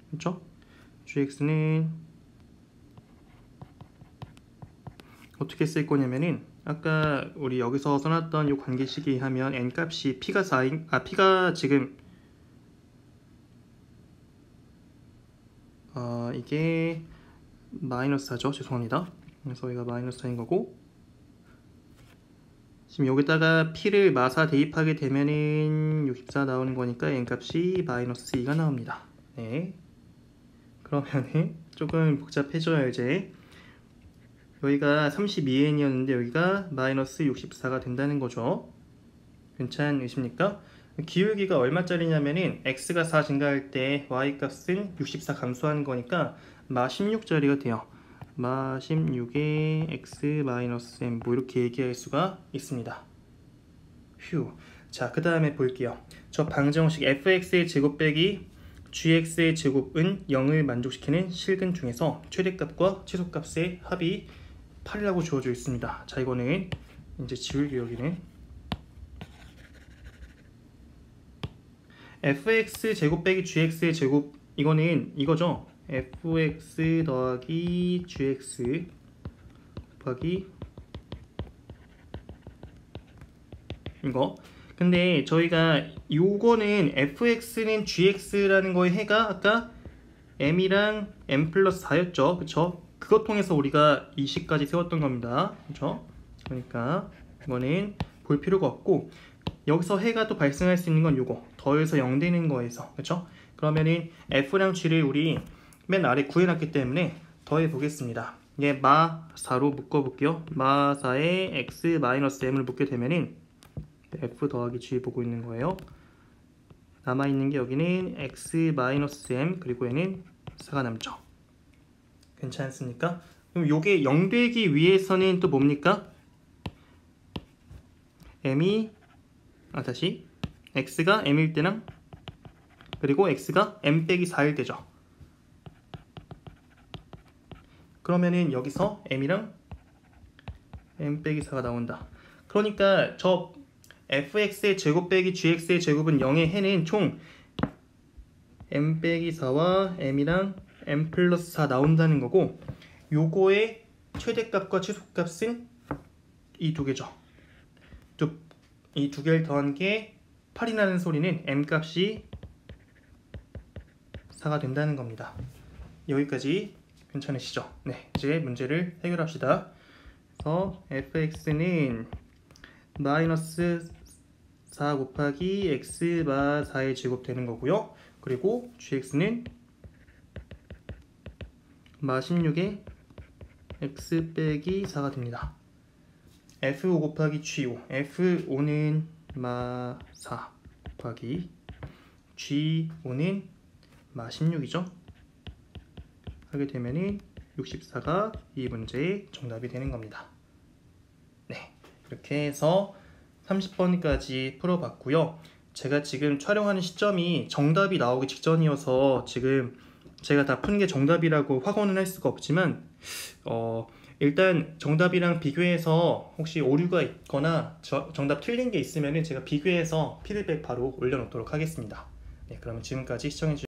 그렇죠? gx는 어떻게 쓸 거냐면은 아까 우리 여기서 써놨던 이 관계식에 의하면 n 값이 p가 4인 p가 지금 이게 마이너스 4죠. 죄송합니다. 그래서 여기가 마이너스 4인 거고, 지금 여기다가 p를 마사 대입하게 되면은 64 나오는 거니까 n 값이 마이너스 2가 나옵니다. 네. 그러면은 조금 복잡해져요. 이제 여기가 32n이었는데 여기가 마이너스 64가 된다는 거죠. 괜찮으십니까? 기울기가 얼마짜리냐면은 x가 4 증가할 때 y 값은 64 감소하는 거니까 마 16짜리가 돼요. 마 16에 x 마이너스 m 뭐 이렇게 얘기할 수가 있습니다. 휴. 자, 그 다음에 볼게요. 저 방정식 fx의 제곱 빼기 gx의 제곱은 0을 만족시키는 실근 중에서 최대값과 최소값의 합이 8이라고 주어져 있습니다. 자, 이거는 이제 지울게요. 여기는 fx 제곱 빼기 gx의 제곱, 이거는 이거죠. fx 더하기 gx 곱하기 이거. 근데 저희가 요거는 fx는 gx라는 거의 해가 아까 m이랑 m 플러스 4였죠. 그쵸? 그것 통해서 우리가 이 식까지 세웠던 겁니다. 그쵸? 그러니까 이거는 볼 필요가 없고, 여기서 해가 또 발생할 수 있는 건 요거 더해서 0 되는 거에서, 그쵸? 그러면은 f랑 g를 우리 맨 아래 구해놨기 때문에 더해 보겠습니다. 얘 마 4로 묶어볼게요. 마 4에 x 마이너스 m을 묶게 되면은 f 더하기 g 보고 있는 거예요. 남아있는 게 여기는 x 마이너스 m, 그리고 얘는 4가 남죠. 괜찮습니까? 그럼 요게 0 되기 위해서는 또 뭡니까? m이 다시 x가 m일 때랑 그리고 x가 m 빼기 4일 때죠. 그러면은 여기서 m이랑 m 빼기 4가 나온다. 그러니까 저 fx의 제곱 빼기 gx의 제곱은 0의 해는 총 m 빼기 4와 m이랑 m 플러스 4 나온다는 거고, 요거의 최대값과 최소값은 이 두 개죠. 이 두 개를 더한 게 8이 나는 소리는 m 값이 4가 된다는 겁니다. 여기까지 괜찮으시죠? 네, 이제 문제를 해결합시다. 그래서 fx는 마이너스 4 곱하기 x 마 4의 제곱 되는 거고요. 그리고 gx는 마 16에 x 빼기 4가 됩니다. f5 곱하기 g5, f5는 마 4 곱하기 g5는 마 16이죠. 하게 되면은 64가 이 문제의 정답이 되는 겁니다. 네, 이렇게 해서 30번까지 풀어봤고요. 제가 지금 촬영하는 시점이 정답이 나오기 직전이어서 지금 제가 다 푼 게 정답이라고 확언은 할 수가 없지만 일단 정답이랑 비교해서 혹시 오류가 있거나 정답 틀린 게 있으면 제가 비교해서 피드백 바로 올려놓도록 하겠습니다. 네, 그러면 지금까지 시청해주셔서